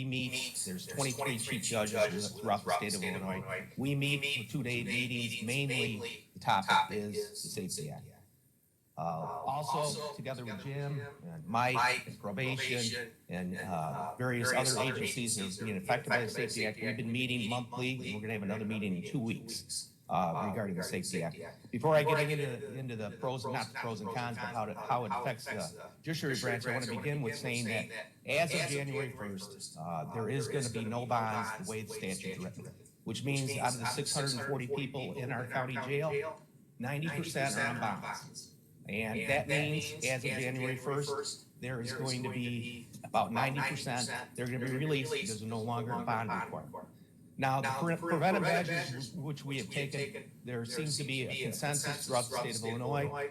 meet, there's 23 chief judges throughout the state of Illinois. We meet for 2-day meetings. Mainly, the topic is the Safety Act. Also, together with Jim and Mike and probation and various other agencies that are being affected by the Safety Act, we've been meeting monthly, and we're going to have another meeting in 2 weeks regarding the Safety Act. Before I get into the pros and not the pros and cons, but how it affects the judiciary branch, I want to begin with saying that as of January 1st, there is going to be no bonds the way the statute is written, which means out of the 640 people in our county jail, 90% are on bonds. And that means, as of January 1st, there is going to be about 90%, they're going to be released because there's no longer a bond requirement. Now, the preventive measures which we have taken, there seems to be a consensus throughout the state of Illinois,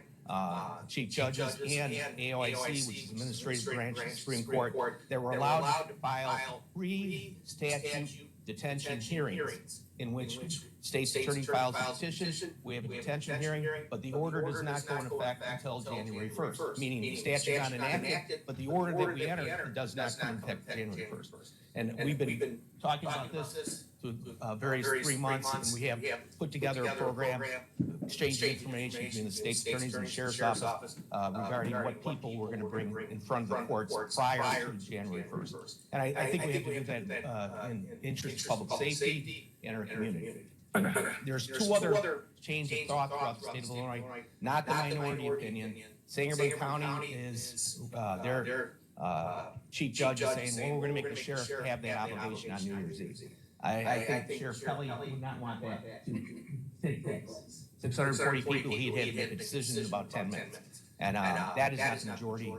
chief judges and AOIC, which is the administrative branch of the Supreme Court, that were allowed to file pre-statute detention hearings in which state's attorney files a petition, we have a detention hearing, but the order does not go into effect until January 1st, meaning the statute is not enacted, but the order that we enter does not come into effect January 1st. And we've been talking about this through various 3 months, and we have put together a program, exchanging information between the state's attorneys and the sheriff's office regarding what people we're going to bring in front of the courts prior to January 1st. And I think we have to do that in interest of public safety and our community. There's 2 other chains of thought throughout the state of Illinois, not the minority opinion. Sangamon County is their chief judge is saying, well, we're going to make the sheriff have that obligation on New Year's Eve. I think Sheriff Kelly would not want that to take place. 640 people, he'd had to make a decision in about 10 minutes. And that is not the majority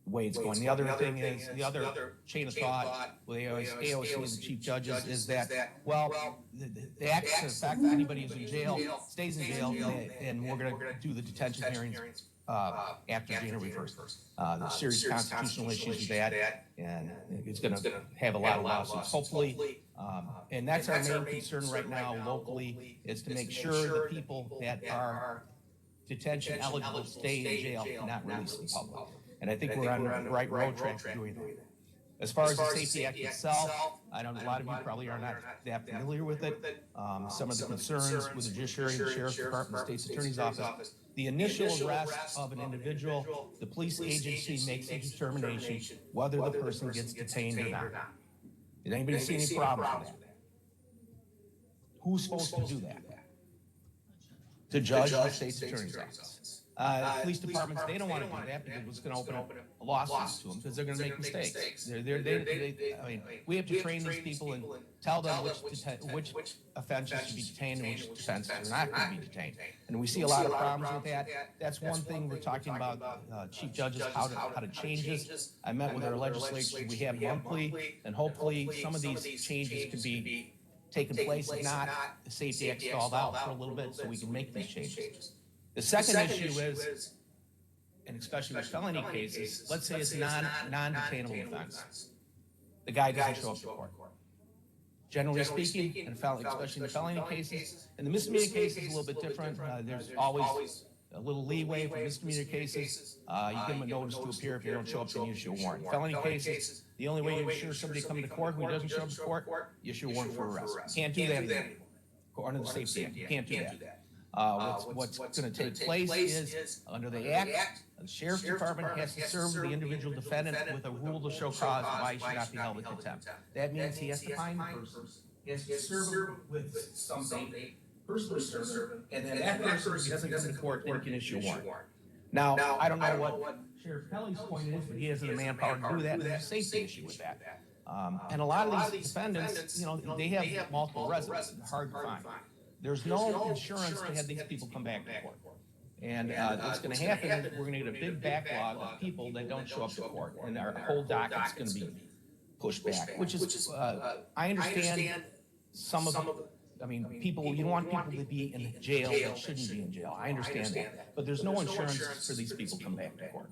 way it's going. The other thing is, the other chain of thought with AOC and the chief judges is that, well, the act does affect anybody who's in jail, stays in jail, and we're going to do the detention hearings after January 1st. There's serious constitutional issues with that, and it's going to have a lot of lawsuits, hopefully. And that's our main concern right now locally, is to make sure the people that are detention eligible stay in jail and not released in public. And I think we're on the right road track to doing that. As far as the Safety Act itself, I know a lot of you probably are not that familiar with it. Some of the concerns with the judiciary, the sheriff's department, the state's attorney's office, the initial arrest of an individual, the police agency makes a determination whether the person gets detained or not. Did anybody see any problems with that? Who's supposed to do that? The judge or the state's attorney's office. Police departments, they don't want to do that because it's going to open up lawsuits to them because they're going to make mistakes. I mean, we have to train these people and tell them which offenses should be detained and which offenses are not going to be detained. And we see a lot of problems with that. That's one thing we're talking about, chief judges, how to change this. I met with our legislature. We have monthly, and hopefully some of these changes can be taken place. If not, the Safety Act stalled out for a little bit so we can make these changes. The second issue is, and especially with felony cases, let's say it's a non-detainable offense. The guy doesn't show up to court. Generally speaking, especially in the felony cases, in the misdemeanor cases, a little bit different. There's always a little leeway for misdemeanor cases. You give them a notice to appear. If you don't show up, then you issue a warrant. Felony cases, the only way you ensure somebody coming to court who doesn't show up to court, you issue a warrant for arrest. You can't do that anymore. According to the Safety Act, you can't do that. What's going to take place is, under the Act, the Sheriff's Department has to serve the individual defendant with a rule to show cause why he should not be held in contempt. That means he has to find the person, he has to serve him with something, personally serve him, and then that person, if he doesn't come to court, then he can issue a warrant. Now, I don't know what Sheriff Kelly's point is, but he hasn't the manpower to do that, and there's a safety issue with that. And a lot of these defendants, they have multiple residents, it's hard to find. There's no insurance to have these people come back to court. And what's going to happen is we're going to get a big backlog of people that don't show up to court, and our whole docket's going to be pushed back, which is, I understand some of people, you don't want people to be in jail that shouldn't be in jail. I understand that. But there's no insurance for these people to come back to court.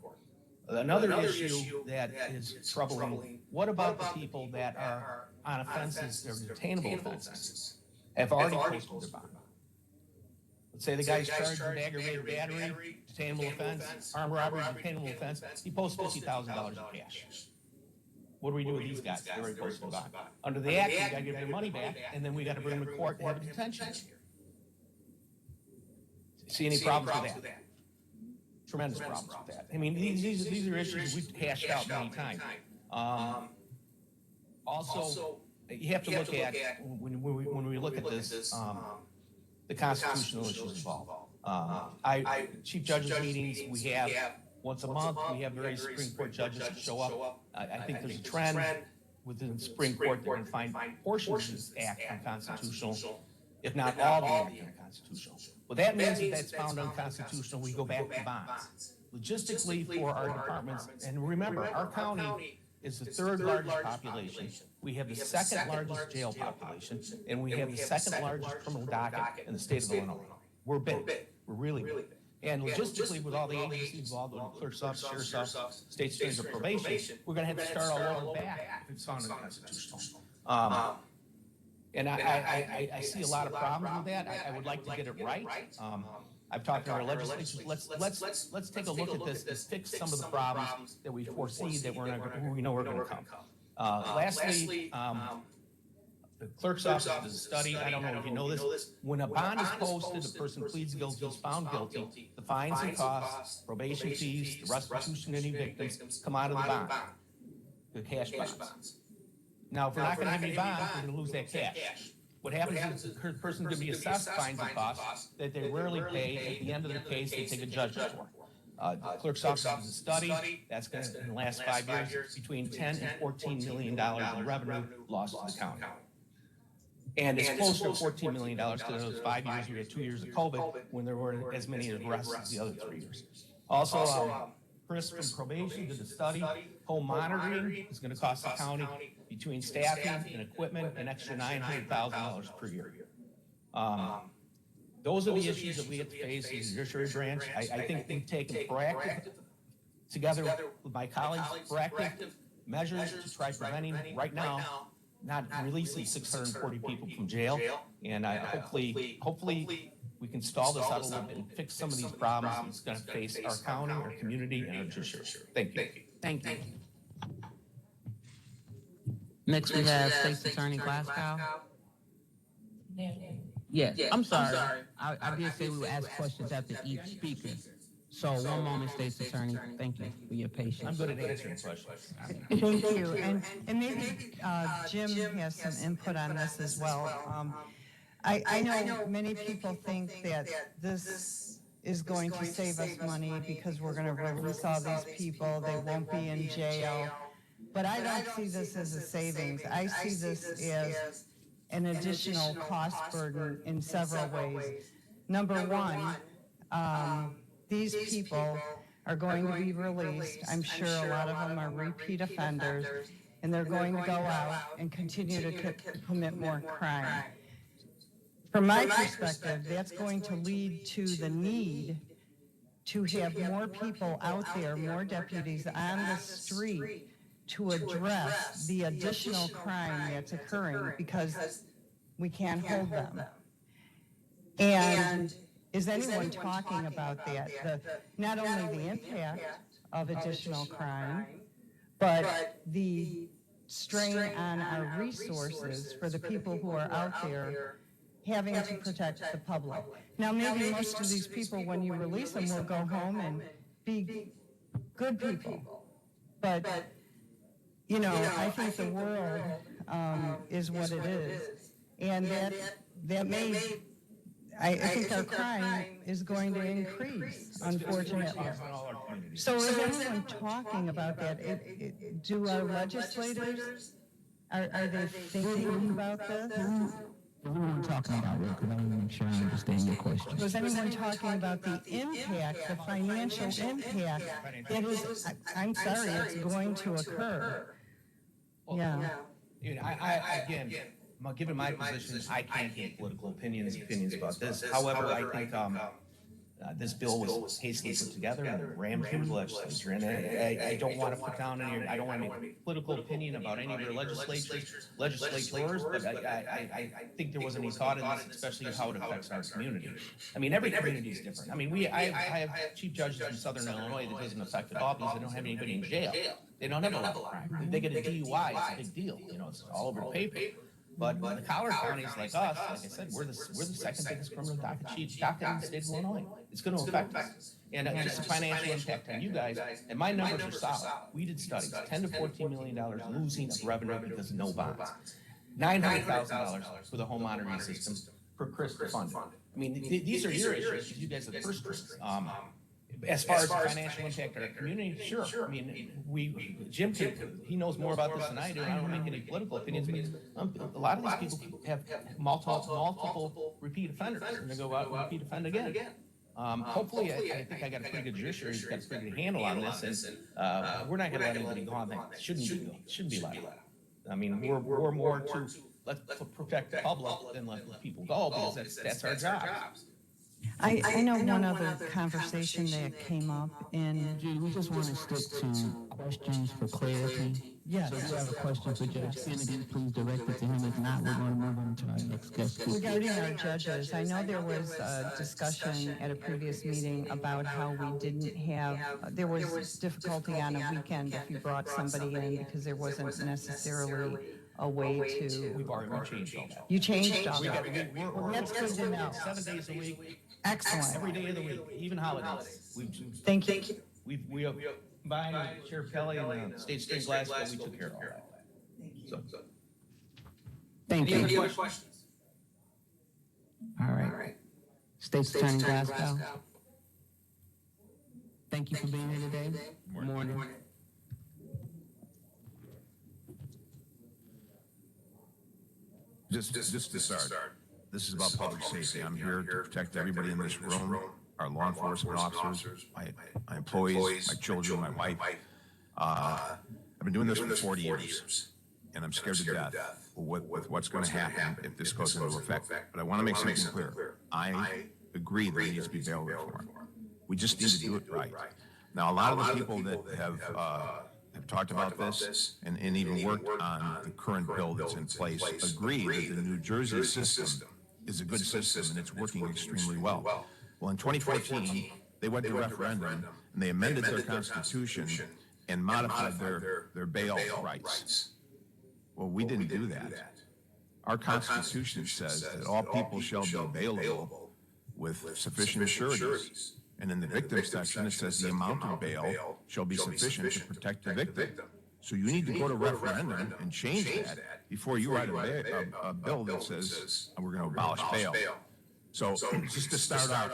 Another issue that is troubling, what about the people that are on offenses, they're detainable offenses, have already posted their bond? Let's say the guy's charged with aggravated battery, detainable offense, armed robbery, detainable offense, he posts $50,000 in cash. what do we do with these guys? They're already posted bond. Under the act, we got to give their money back, and then we got to bring them to court to have a detention. See any problems with that? Tremendous problems with that. I mean, these are issues we've hashed out many times. Also, you have to look at, when we look at this, the constitutional issues involved. Chief judges meetings, we have once a month, we have various Supreme Court judges that show up. I think there's a trend within the Supreme Court that can find portions of this act unconstitutional, if not all the act unconstitutional. Well, that means that that's found unconstitutional, we go back to bonds. Logistically for our departments, and remember, our county is the third largest population. We have the second largest jail population, and we have the second largest criminal docket in the state of Illinois. We're big. We're really big. And logistically, with all the agencies involved, with the clerk's office, sheriff's office, state attorneys of probation, we're going to have to start all over back if it's found unconstitutional. And I see a lot of problems with that. I would like to get it right. I've talked to our legislators. Let's take a look at this and fix some of the problems that we foresee that we know are going to come. Lastly, the clerk's office does a study. I don't know if you know this. When a bond is posted, the person pleads guilty, is found guilty, the fines and costs, probation fees, the restitution to any victims come out of the bond, the cash bonds. Now, if we're not going to have any bonds, we're going to lose that cash. What happens is the person going to be assessed fines and costs that they rarely pay. At the end of the case, they take a judgment for. The clerk's office does a study. That's going to, in the last 5 years, between $10 and $14 million in revenue lost to the county. And it's closer to $14 million to those 5 years. We had 2 years of COVID when there weren't as many arrests as the other 3 years. Also, Chris from probation did a study. Home monitoring is going to cost the county between staffing and equipment an extra $900,000 per year. Those are the issues that we have to face in the judiciary branch. I think we've taken proactive, together with my colleagues, proactive measures to try preventing right now, not releasing 640 people from jail. And hopefully we can stall this out a little bit and fix some of these problems that's going to face our county, our community, and our judiciary. Thank you. Thank you. Next, we have State's Attorney Glasgow. Yes, I'm sorry. I did say we would ask questions after each speaker. So one moment, State's Attorney. Thank you for your patience. I'm good at answering questions. Thank you. And maybe Jim has some input on this as well. I know many people think that this is going to save us money because we're going to release all these people. They won't be in jail. But I don't see this as a savings. I see this as an additional cost burden in several ways. Number one, these people are going to be released. I'm sure a lot of them are repeat offenders, and they're going to go out and continue to commit more crime. From my perspective, that's going to lead to the need to have more people out there, more deputies on the street to address the additional crime that's occurring because we can't hold them. And is anyone talking about that? Not only the impact of additional crime, but the strain on our resources for the people who are out there having to protect the public. Now, maybe most of these people, when you release them, will go home and be good people. But, you know, I think the world is what it is. And that may, I think our crime is going to increase, unfortunately. So is anyone talking about that? Do our legislators, are they thinking about this? What are we talking about, Rick? Because I want to make sure I understand your question. Was anyone talking about the impact, the financial impact that is, I'm sorry, it's going to occur? Yeah. You know, again, given my position, I can't give political opinions about this. However, I think This bill was hastily put together and rammed through the legislature, and I don't want to put down any, I don't want to make a political opinion about any of your legislators, but I think there wasn't any thought in this, especially how it affects our community. I mean, every community is different. I mean, I have chief judges in Southern Illinois that doesn't affect at all because they don't have anybody in jail. They don't have a lot of crime. If they get a DUI, it's a big deal. You know, it's all over the paper. But the collar counties like us, like I said, we're the second biggest criminal docket in the state of Illinois. It's going to affect us. And just the financial impact on you guys, and my numbers are solid. We did studies, $10 to $14 million losing of revenue because of no bonds. $900,000 for the home monitoring system for Chris to fund it. I mean, these are your issues. You guys are the first ones. As far as the financial impact on our community, sure. I mean, Jim, he knows more about this than I do, and I don't make any political opinions, but a lot of these people have multiple repeat offenders, and they go out and repeat offend again. Hopefully, I think I got a pretty good judiciary, he's got a pretty good handle on this, and we're not gonna let anybody go on that shouldn't be allowed. I mean, we're more to let's protect the public than let people go, because that's our job. I know one other conversation that came up in. Judy, we just want to stick to questions for clarity. Yes. So if you have a question for Judge Kennedy, please direct it to him. If not, we're going to move on to our next guest speaker. Regarding our judges, I know there was a discussion at a previous meeting about how we didn't have, there was difficulty on a weekend if you brought somebody in because there wasn't necessarily a way to. We changed all that. You changed all that. That's good to know. 7 days a week. Excellent. Every day of the week, even holidays. Thank you. We have combined with Sheriff Kelly and the State Street Glasgow, we took care of all that. So. Thank you. Any other questions? All right. State's Attorney Glasgow. Thank you for being here today. Good morning. Just to start, this is about public safety. I'm here to protect everybody in this room, our law enforcement officers, my employees, my children, my wife. I've been doing this for 40 years, and I'm scared to death with what's going to happen if this goes into effect. But I want to make something clear. I agree there needs to be bail reform. We just need to do it right. Now, a lot of the people that have talked about this and even worked on the current bill that's in place agree that the New Jersey system is a good system and it's working extremely well. Well, in 2014, they went to referendum and they amended their constitution and modified their bail rights. Well, we didn't do that. Our constitution says that all people shall be bailable with sufficient sureties. And in the victim section, it says the amount of bail shall be sufficient to protect the victim. So you need to go to referendum and change that before you write a bill that says we're going to abolish bail. So just to start out,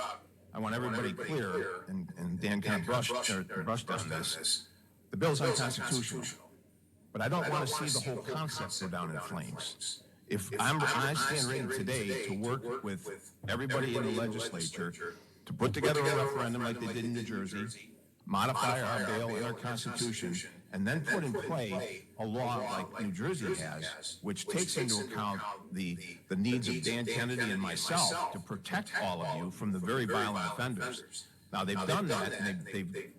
I want everybody clear, and Dan kind of brushed on this. The bill's unconstitutional, but I don't want to see the whole concept go down in flames. If I stand ready today to work with everybody in the legislature to put together a referendum like they did in New Jersey, modify our bail in our Constitution, and then put in play a law like New Jersey has, which takes into account the needs of Dan Kennedy and myself to protect all of you from the very violent offenders. Now, they've done that, and they've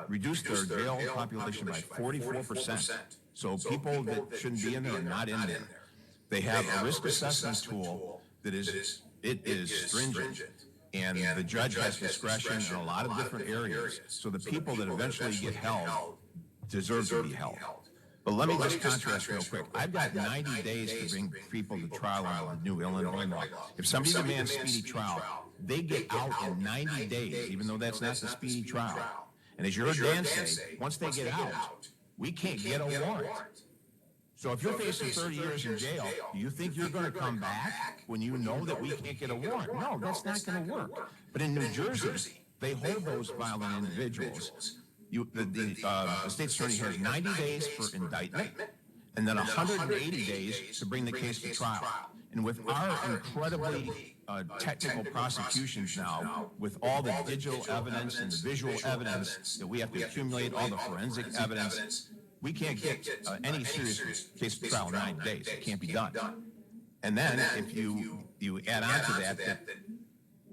reduced their jail population by 44%. So people that shouldn't be in there are not in there. They have a risk assessment tool that is stringent. And the judge has discretion in a lot of different areas. So the people that eventually get held deserve to be held. But let me just contrast real quick. I've got 90 days to bring people to trial on the new Illinois law. If somebody demands speedy trial, they get out in 90 days, even though that's not the speedy trial. And as you heard Dan say, once they get out, we can't get a warrant. So if you're facing 30 years in jail, do you think you're going to come back when you know that we can't get a warrant? No, that's not going to work. But in New Jersey, they hold those violent individuals. The state attorney has 90 days for indictment and then 180 days to bring the case to trial. And with our incredibly technical prosecutions now, with all the digital evidence and the visual evidence that we have to accumulate, all the forensic evidence, we can't get any serious case to trial in 9 days. It can't be done. And then if you add on to that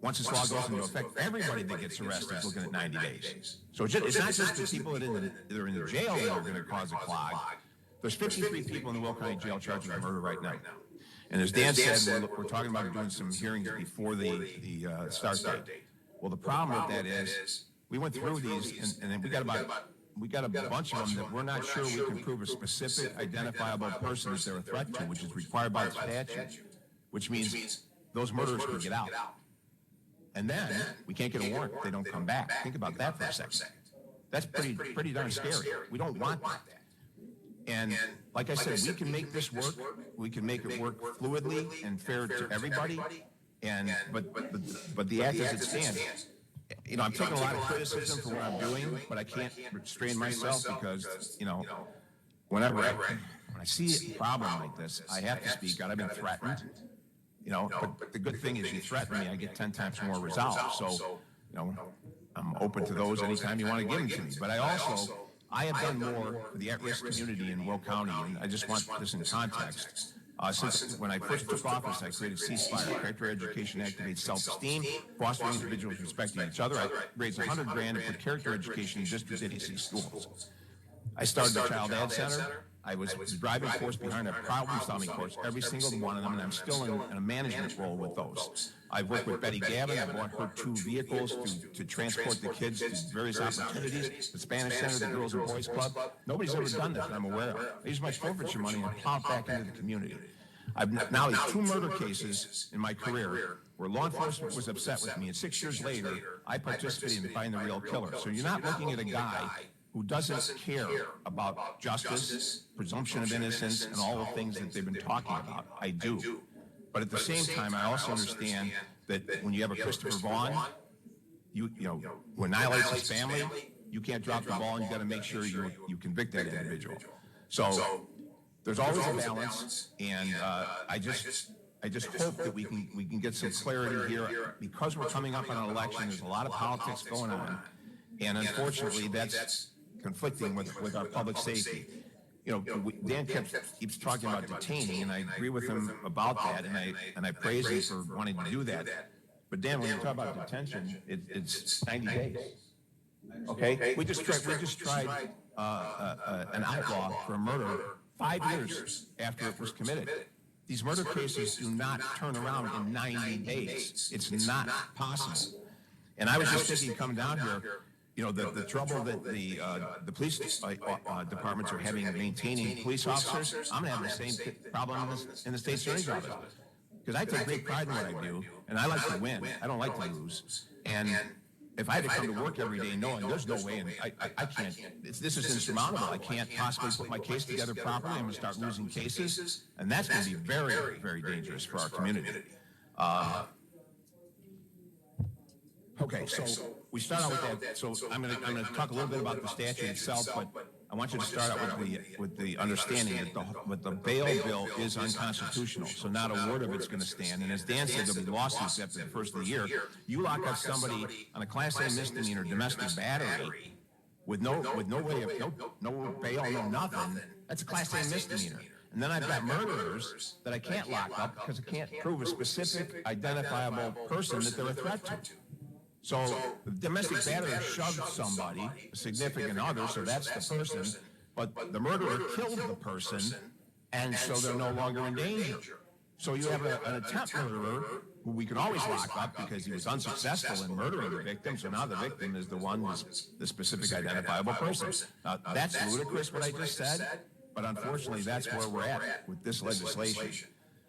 once this law goes into effect, everybody that gets arrested is looking at 90 days. So it's not just the people that are in the jail that are going to cause a clog. There's 53 people in the Willl County Jail charged with murder right now. And as Dan said, we're talking about doing some hearings before the start date. Well, the problem with that is we went through these, and then we got a bunch of them that we're not sure we can prove a specific identifiable person that they're a threat to, which is required by the statute, which means those murderers could get out. And then we can't get a warrant if they don't come back. Think about that for a second. That's pretty darn scary. We don't want that. And like I said, we can make this work. We can make it work fluidly and fair to everybody. And but the act as it stands, you know, I'm taking a lot of criticism for what I'm doing, but I can't restrain myself because, you know, whenever when I see a problem like this, I have to speak out. I've been threatened, you know, but the good thing is you threaten me, I get 10 times more resolve. So, you know, I'm open to those anytime you want to give them to me. But I have done more for the at-risk community in Willl County, and I just want this in context. Since when I first took office, I created Ceasefire, Character Education Activates Self-Esteem, fostering individuals respecting each other. I raised $100 grand to put character education in district idiocy schools. I started the Child Ad Center. I was the driving force behind a problem-solving course, every single one of them, and I'm still in a management role with those. I've worked with Betty Gavin. I bought her 2 vehicles to transport the kids to various opportunities, the Spanish Center, the Girls and Boys Club. Nobody's ever done this that I'm aware of. I use my forfeiture money and plow it back into the community. I've now had 2 murder cases in my career where law enforcement was upset with me, and 6 years later, I participated in finding the real killer. So you're not looking at a guy who doesn't care about justice, presumption of innocence, and all the things that they've been talking about. I do. But at the same time, I also understand that when you have a Christopher Vaughn, you know, who annihilates his family, you can't drop the ball, and you got to make sure you convict that individual. So there's always a balance, and I just hope that we can get some clarity here because we're coming up on an election. There's a lot of politics going on, and unfortunately, that's conflicting with our public safety. You know, Dan keeps talking about detaining, and I agree with him about that, and I praise him for wanting to do that. But Dan, when you talk about detention, it's 90 days. Okay, we just tried an outlaw for a murder 5 years after it was committed. These murder cases do not turn around in 90 days. It's not possible. And I was just thinking, coming down here, you know, the trouble that the police departments are having maintaining police officers, I'm going to have the same problem in the state attorney's office. Because I take great pride in what I do, and I like to win. I don't like to lose. And if I had to come to work every day knowing there's no way, and I can't, this is insurmountable. I can't possibly put my case together properly. I'm going to start losing cases, and that's going to be very, very dangerous for our community. Okay, so we start out with that. So I'm going to talk a little bit about the statute itself, but I want you to start out with the understanding that the bail bill is unconstitutional. So not a word of it's going to stand. And as Dan said, there'll be lawsuits after the first of the year. You lock up somebody on a Class A misdemeanor, domestic battery, with no way of no bail, no nothing. That's a Class A misdemeanor. And then I've got murderers that I can't lock up because I can't prove a specific identifiable person that they're a threat to. So the domestic battery shoved somebody, a significant other, so that's the person, but the murderer killed the person, and so they're no longer in danger. So you have an attempt murderer who we can always lock up because he was unsuccessful in murdering the victim, so now the victim is the one who's the specific identifiable person. Now, that's ludicrous what I just said, but unfortunately that's where we're at with this legislation.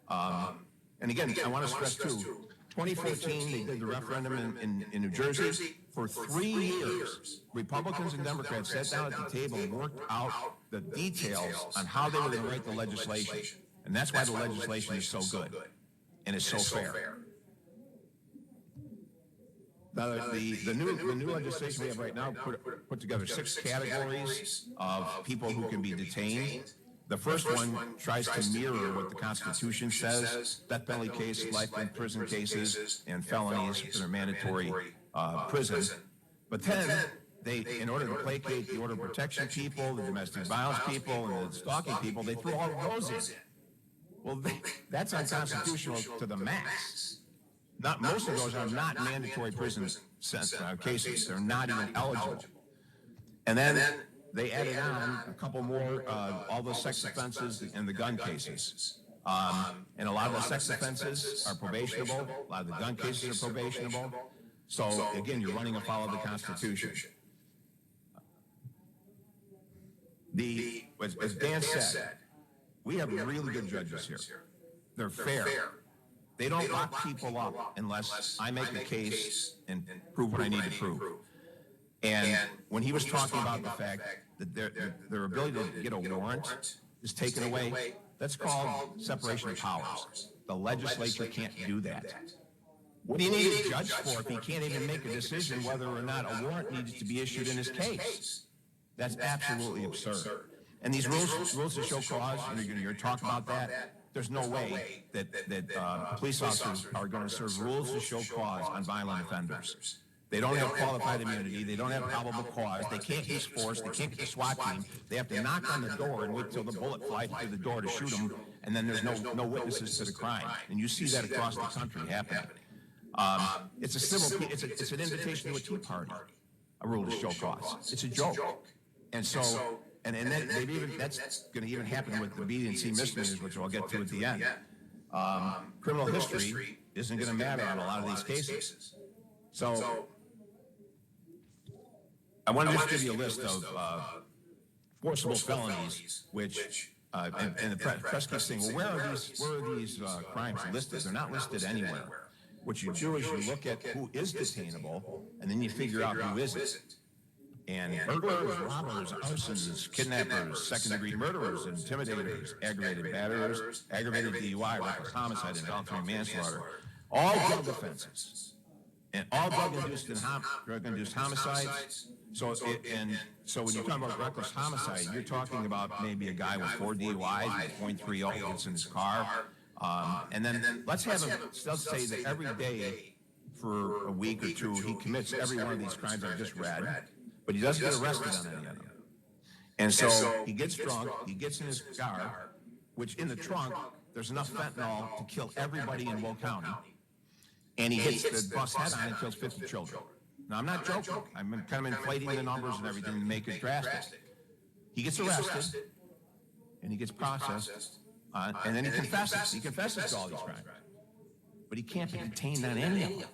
And again, I want to stress too, 2014, they did the referendum in New Jersey. For 3 years, Republicans and Democrats sat down at the table and worked out the details on how they were going to write the legislation. And that's why the legislation is so good and is so fair. Now, the new legislation we have right now put together 6 categories of people who can be detained. The first one tries to mirror what the Constitution says, death penalty cases, life in prison cases, and felonies that are mandatory prison. But then, in order to placate the order protection people, the domestic violence people, and the stalking people, they threw all of those in. Well, that's unconstitutional to the max. most of those are not mandatory prison cases. They're not even eligible. And then they added on a couple more, all the sex offenses and the gun cases. And a lot of the sex offenses are probationable. A lot of the gun cases are probationable. So again, you're running afoul of the Constitution. As Dan said, we have really good judges here. They're fair. They don't lock people up unless I make a case and prove what I need to prove. And when he was talking about the fact that their ability to get a warrant is taken away, that's called separation of powers. The legislature can't do that. What do you need a judge for if he can't even make a decision whether or not a warrant needs to be issued in his case? That's absolutely absurd. And these rules to show cause, you're talking about that. There's no way that police officers are going to serve rules to show cause on violent offenders. They don't have qualified immunity. They don't have probable cause. They can't use force. They can't get the SWAT team. They have to knock on the door and wait till the bullet flies through the door to shoot them, and then there's no witnesses to the crime. And you see that across the country happening. It's a civil. It's an invitation to a tea party. A rule to show cause. It's a joke. And so, and then that's going to even happen with the B and C misdemeanors, which I'll get to at the end. Criminal history isn't going to matter on a lot of these cases. So, I want to just give you a list of forcible felonies, which and the press keeps saying, well, where are these crimes listed? They're not listed anywhere. What you do is you look at who is detainable, and then you figure out who isn't. And burglars, robbers, arsons, kidnappers, second-degree murderers, intimidators, aggravated batterers, aggravated DUI, reckless homicide, involuntary manslaughter, all drug offenses, and all drug-induced homicides. So when you're talking about reckless homicide, you're talking about maybe a guy with 4 DUIs with .30 gets in his car, and then let's say that every day for a week or two he commits every one of these crimes I just read. But he doesn't get arrested on any of them. And so he gets drunk, he gets in his car, which in the trunk, there's enough fentanyl to kill everybody in Willl County. And he hits the bus head on and kills 50 children. Now, I'm not joking. I'm kind of inflating the numbers and everything to make it drastic. He gets arrested, and he gets processed, and then he confesses. He confesses to all these crimes. But he can't be detained on any of them.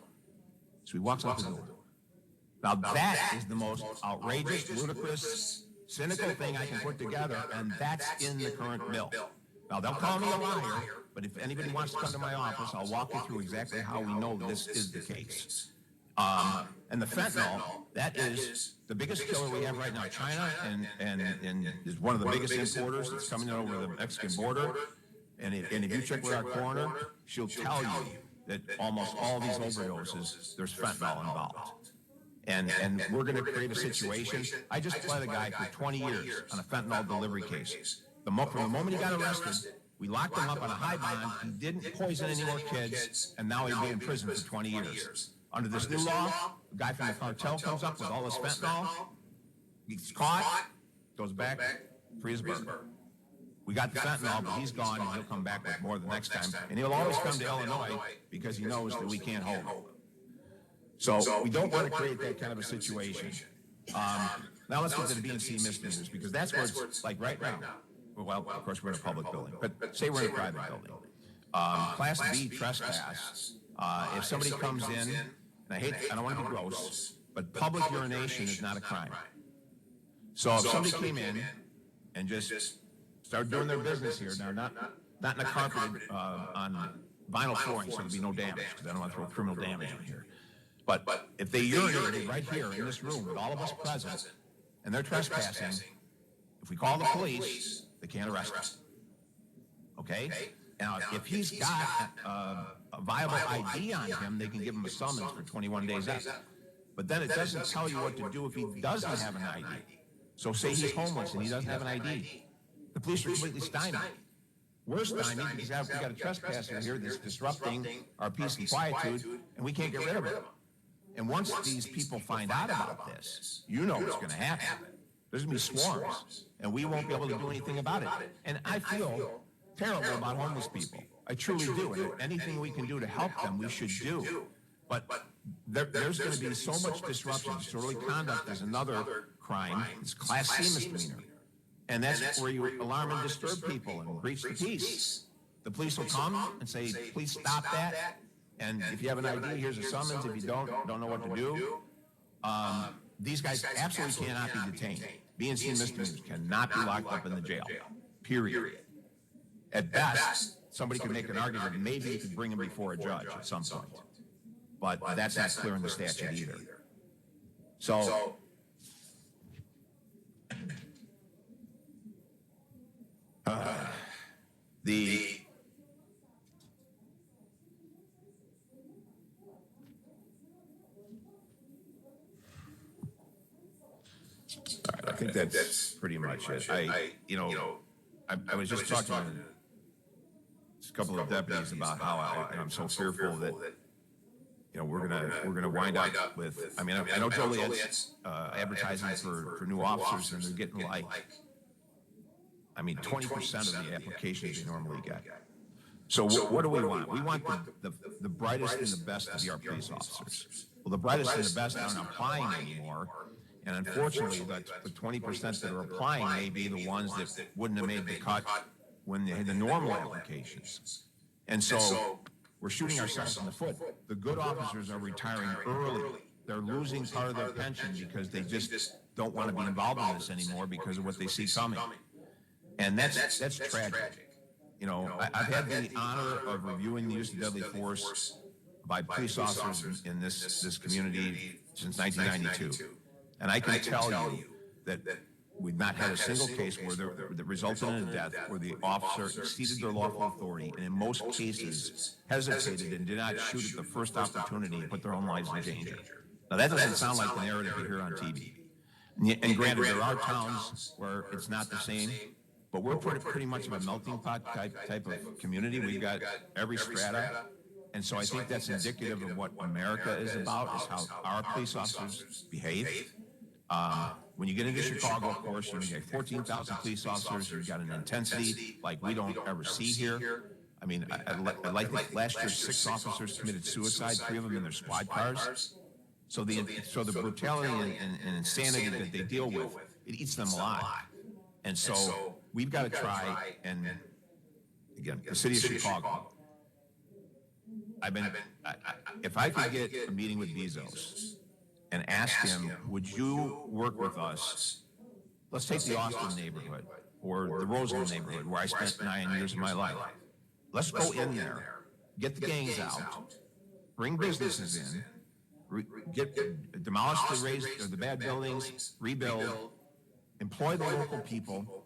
So he walks out the door. Now that is the most outrageous, ludicrous, cynical thing I can put together, and that's in the current bill. Now they'll call me a liar, but if anybody wants to come to my office, I'll walk you through exactly how we know this is the case. And the fentanyl, that is the biggest killer we have right now. China and is one of the biggest importers. It's coming in over the Mexican border. And if you check with our coroner, she'll tell you that almost all these overdoses, there's fentanyl involved. And we're going to create a situation. I just pled a guy for 20 years on a fentanyl delivery case. From the moment he got arrested, we locked him up on a high bond. He didn't poison any more kids, and now he'll be in prison for 20 years. Under this new law, the guy from the cartel comes up with all this fentanyl, gets caught, goes back, free as a bird. We got the fentanyl, but he's gone, and he'll come back with more the next time. And he'll always come to Illinois because he knows that we can't hold him. So we don't want to create that kind of a situation. Now let's get to the B and C misdemeanors, because that's where it's like right now. Well, of course, we're in a public building, but say we're in a private building. Class B trespass. If somebody comes in, and I don't want to be gross, but public urination is not a crime. So if somebody came in and just started doing their business here, now not in a carpeted on vinyl flooring, so there'll be no damage, because I don't want to throw criminal damage in here. But if they urinated right here in this room with all of us present, and they're trespassing, if we call the police, they can't arrest us. Okay? Now, if he's got a viable ID on him, they can give him a summons for 21 days out. But then it doesn't tell you what to do if he doesn't have an ID. So say he's homeless and he doesn't have an ID. The police are completely stymied. We're stymied because we got a trespasser here that's disrupting our peace and quietude, and we can't get rid of him. And once these people find out about this, you know what's going to happen. There's going to be swarms, and we won't be able to do anything about it. And I feel terrible about homeless people. I truly do. And anything we can do to help them, we should do. But there's going to be so much disruption. Disorderly conduct is another crime. It's Class C misdemeanor. And that's where you alarm and disturb people and breach the peace. The police will come and say, please stop that. And if you have an idea, here's a summons. If you don't know what to do. These guys absolutely cannot be detained. B and C misdemeanors cannot be locked up in the jail, period. At best, somebody could make an argument that maybe you could bring them before a judge at some point. But that's not clear in the statute either. So, I think that's pretty much it. I was just talking to a couple of deputies about how I'm so fearful that we're gonna wind up with. I mean, I know Joliet's advertising for new officers, and they're getting 20% of the applications they normally get. So what do we want? We want the brightest and the best to be our police officers. Well, the brightest and the best aren't applying anymore. And unfortunately, the 20% that are applying may be the ones that wouldn't have made the cut when they had the normal applications. And so we're shooting ourselves in the foot. The good officers are retiring early. They're losing part of their pension because they just don't want to be involved in this anymore because of what they see coming. And that's tragic. I've had the honor of reviewing the use of deadly force by police officers in this community since 1992. And I can tell you that we've not had a single case that resulted in a death where the officer exceeded their lawful authority and in most cases hesitated and did not shoot at the first opportunity and put their own lives in danger. Now that doesn't sound like the narrative you hear on TV. And granted, there are towns where it's not the same, but we're pretty much of a melting pot type of community. We've got every strata. And so I think that's indicative of what America is about, is how our police officers behave. When you get into Chicago, of course, you get 14,000 police officers. You've got an intensity like we don't ever see here. I mean, I like that last year 6 officers committed suicide, 3 of them in their squad cars. So the brutality and insanity that they deal with, it eats them alive. And so we've got to try, and again, the city of Chicago, if I could get a meeting with Bezos and ask him, would you work with us? Let's take the Austin neighborhood or the Roseland neighborhood where I spent 9 years of my life. Let's go in there, get the gangs out, bring businesses in, demolish the bad buildings, rebuild, employ the local people,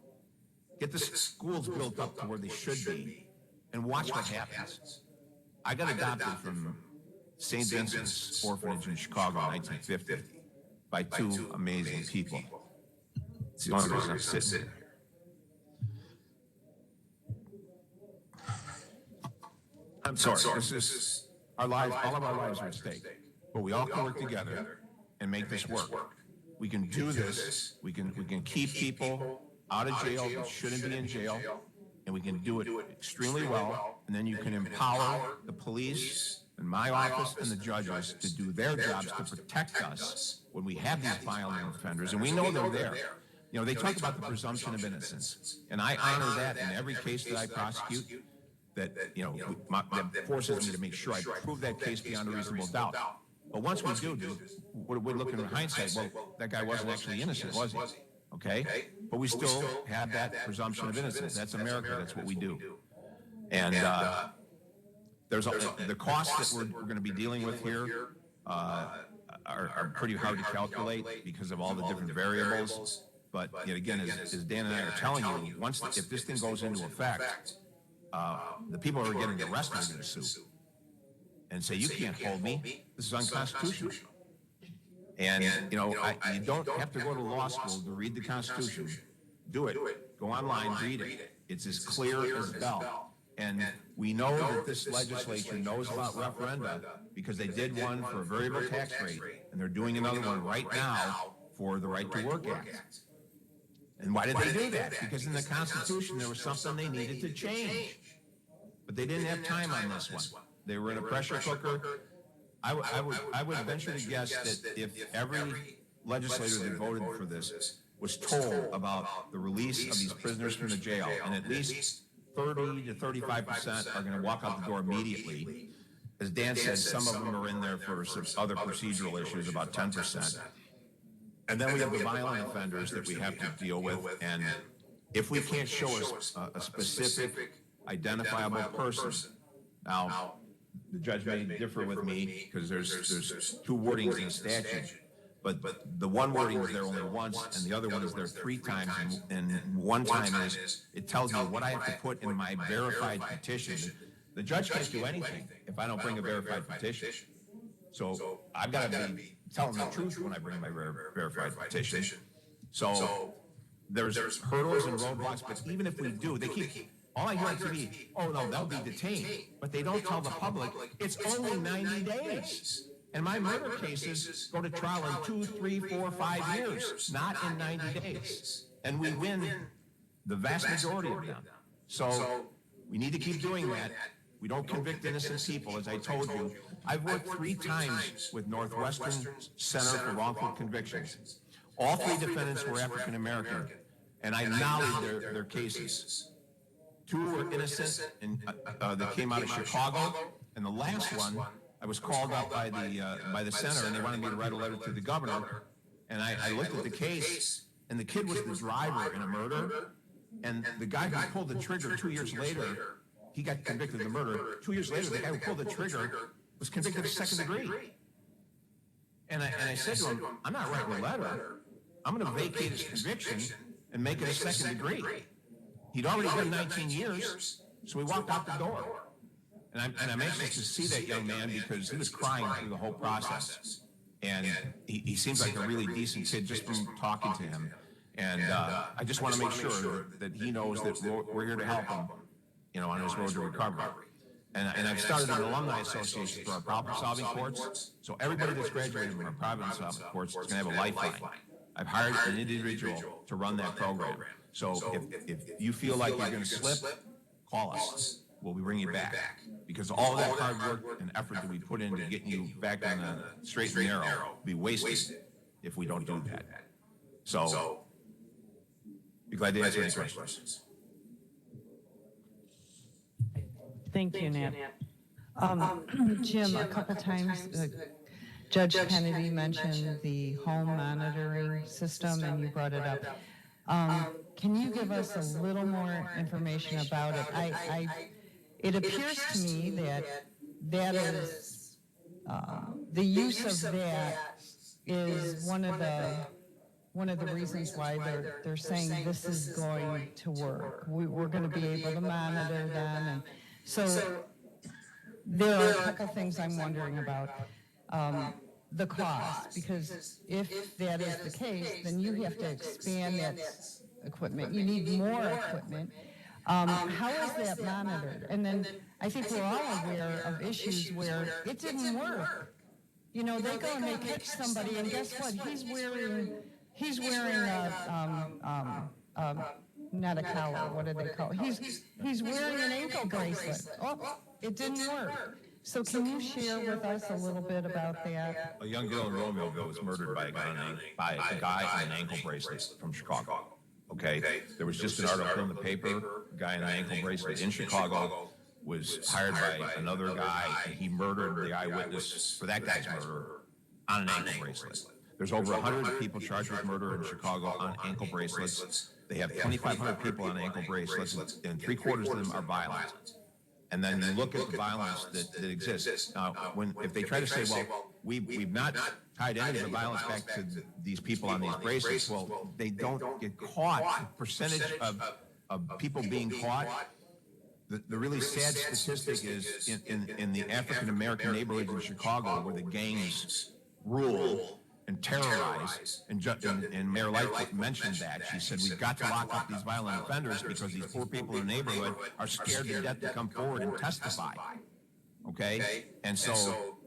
get the schools built up to where they should be, and watch what happens. I got adopted from St. Vincent's Orphanage in Chicago in 1950 by 2 amazing people. It's the only reason I'm sitting here. I'm sorry, this is our lives, all of our lives are at stake, but we all can work together and make this work. We can do this, we can keep people out of jail that shouldn't be in jail, and we can do it extremely well, and then you can empower the police and my office and the judges to do their jobs to protect us when we have these violent offenders, and we know they're there. They talk about the presumption of innocence, and I honor that in every case that I prosecute, that forces me to make sure I prove that case beyond a reasonable doubt. But once we do, we're looking in hindsight, well, that guy wasn't actually innocent, was he? Okay? But we still have that presumption of innocence. That's America. That's what we do. And there's the costs that we're going to be dealing with here are pretty hard to calculate because of all the different variables. But yet again, as Dan and I are telling you, if this thing goes into effect, the people who are getting arrested are going to sue and say, you can't hold me. This is unconstitutional. And, you don't have to go to law school to read the Constitution. Do it. Go online, read it. It's as clear as bell. And we know that this legislature knows about referenda because they did one for a variable tax rate, and they're doing another one right now for the Right to Work Act. And why did they do that? Because in the Constitution, there was something they needed to change. But they didn't have time on this one. They were in a pressure cooker. I would venture to guess that if every legislator that voted for this was told about the release of these prisoners from the jail, and at least 30 to 35% are going to walk out the door immediately. As Dan said, some of them are in there for some other procedural issues, about 10%. And then we have the violent offenders that we have to deal with. And if we can't show a specific, identifiable person, now, the judge may differ with me because there's two wordings in the statute, but the one wording is there only once, and the other one is there 3 times, and one time is, it tells me what I have to put in my verified petition. The judge can't do anything if I don't bring a verified petition. So I've got to be telling the truth when I bring my verified petition. So there's hurdles and roadblocks, but even if we do, they keep, all I hear on TV, oh no, they'll be detained, but they don't tell the public, it's only 90 days. And my murder cases go to trial in 2, 3, 4, 5 years, not in 90 days. And we win the vast majority of them. So we need to keep doing that. We don't convict innocent people, as I told you. I've worked 3 times with Northwestern Center for Wrongful Convictions. All 3 defendants were African American, and I nollied their cases. 2 were innocent, and that came out of Chicago, and the last one, I was called up by the center, and they wanted me to write a letter to the governor, and I looked at the case, and the kid was the driver in a murder, and the guy who pulled the trigger 2 years later, he got convicted of the murder. 2 years later, the guy who pulled the trigger was convicted of second degree. And I said to him, I'm not writing a letter. I'm going to vacate his conviction and make it a second degree. He'd already done 19 years, so we walked out the door. And I'm anxious to see that young man because he was crying through the whole process. And he seems like a really decent kid just from talking to him. And I just want to make sure that he knows that we're here to help him, on his road to recovery. And I've started an alumni association for our problem-solving courts. So everybody that's graduated from our problem-solving courts is going to have a lifeline. I've hired an individual to run that program. So if you feel like you're going to slip, call us. We'll be bringing you back. Because all of that hard work and effort that we put into getting you back on the straight and narrow will be wasted if we don't do that. So, be glad to answer any questions. Thank you, Nat. Jim, a couple times, Judge Kennedy mentioned the home monitoring system, and you brought it up. Can you give us a little more information about it? It appears to me that is, the use of that is one of the reasons why they're saying this is going to work. We're going to be able to monitor them, and so there are a couple things I'm wondering about. The cost, because if that is the case, then you have to expand that equipment. You need more equipment. How is that monitored? And then I think we're all aware of issues where it didn't work. They go and they catch somebody, and guess what? He's wearing not a collar. What do they call it? He's wearing an ankle bracelet. Oh, it didn't work. So can you share with us a little bit about that? A young girl in Romeoville was murdered by a guy in an ankle bracelet from Chicago. Okay, there was just an article in the paper. A guy in an ankle bracelet in Chicago was hired by another guy, and he murdered the eyewitness for that guy's murder on an ankle bracelet. There's over 100 people charged with murder in Chicago on ankle bracelets. They have 2,500 people on ankle bracelets, and 3/4 of them are violent. And then you look at the violence that exists. Now, if they try to say, well, we've not tied any of the violence back to these people on these bracelets, well, they don't get caught. The percentage of people being caught, the really sad statistic is in the African-American neighborhoods in Chicago where the gangs rule and terrorize, and Mayor Lightfoot mentioned that. She said, we've got to lock up these violent offenders because these poor people in the neighborhood are scared to death to come forward and testify. Okay? And so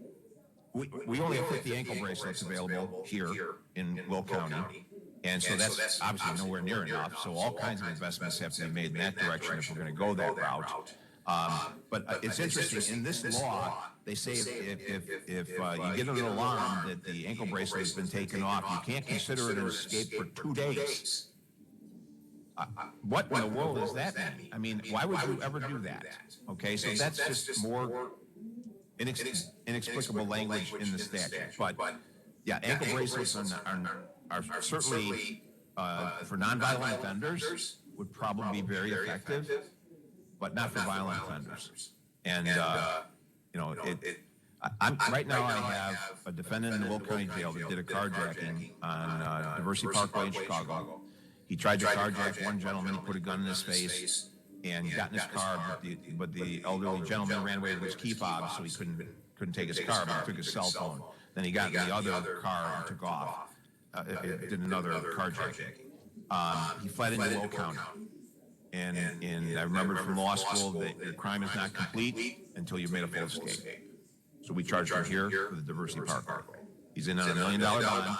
we only have 50 ankle bracelets available here in Willl County. And so that's obviously nowhere near enough. So all kinds of investments have to be made in that direction if we're going to go that route. But it's interesting, in this law, they say if you get an alarm that the ankle bracelet has been taken off, you can't consider it an escape for 2 days. What in the world does that mean? I mean, why would you ever do that? Okay, so that's just more inexplicable language in the statute. But yeah, ankle bracelets are certainly, for nonviolent offenders, would probably be very effective, but not for violent offenders. And, right now I have a defendant in the Willl County Jail that did a carjacking on Diversity Parkway in Chicago. He tried to carjack one gentleman, he put a gun in his face and got in his car, but the elderly gentleman ran away with his key fob, so he couldn't take his car, but he took his cell phone. Then he got in the other car and took off. Did another carjacking. He fled into Willl County. And I remember from law school that your crime is not complete until you've made a full escape. So we charged him here for the Diversity Parkway. He's in on $1 million bond,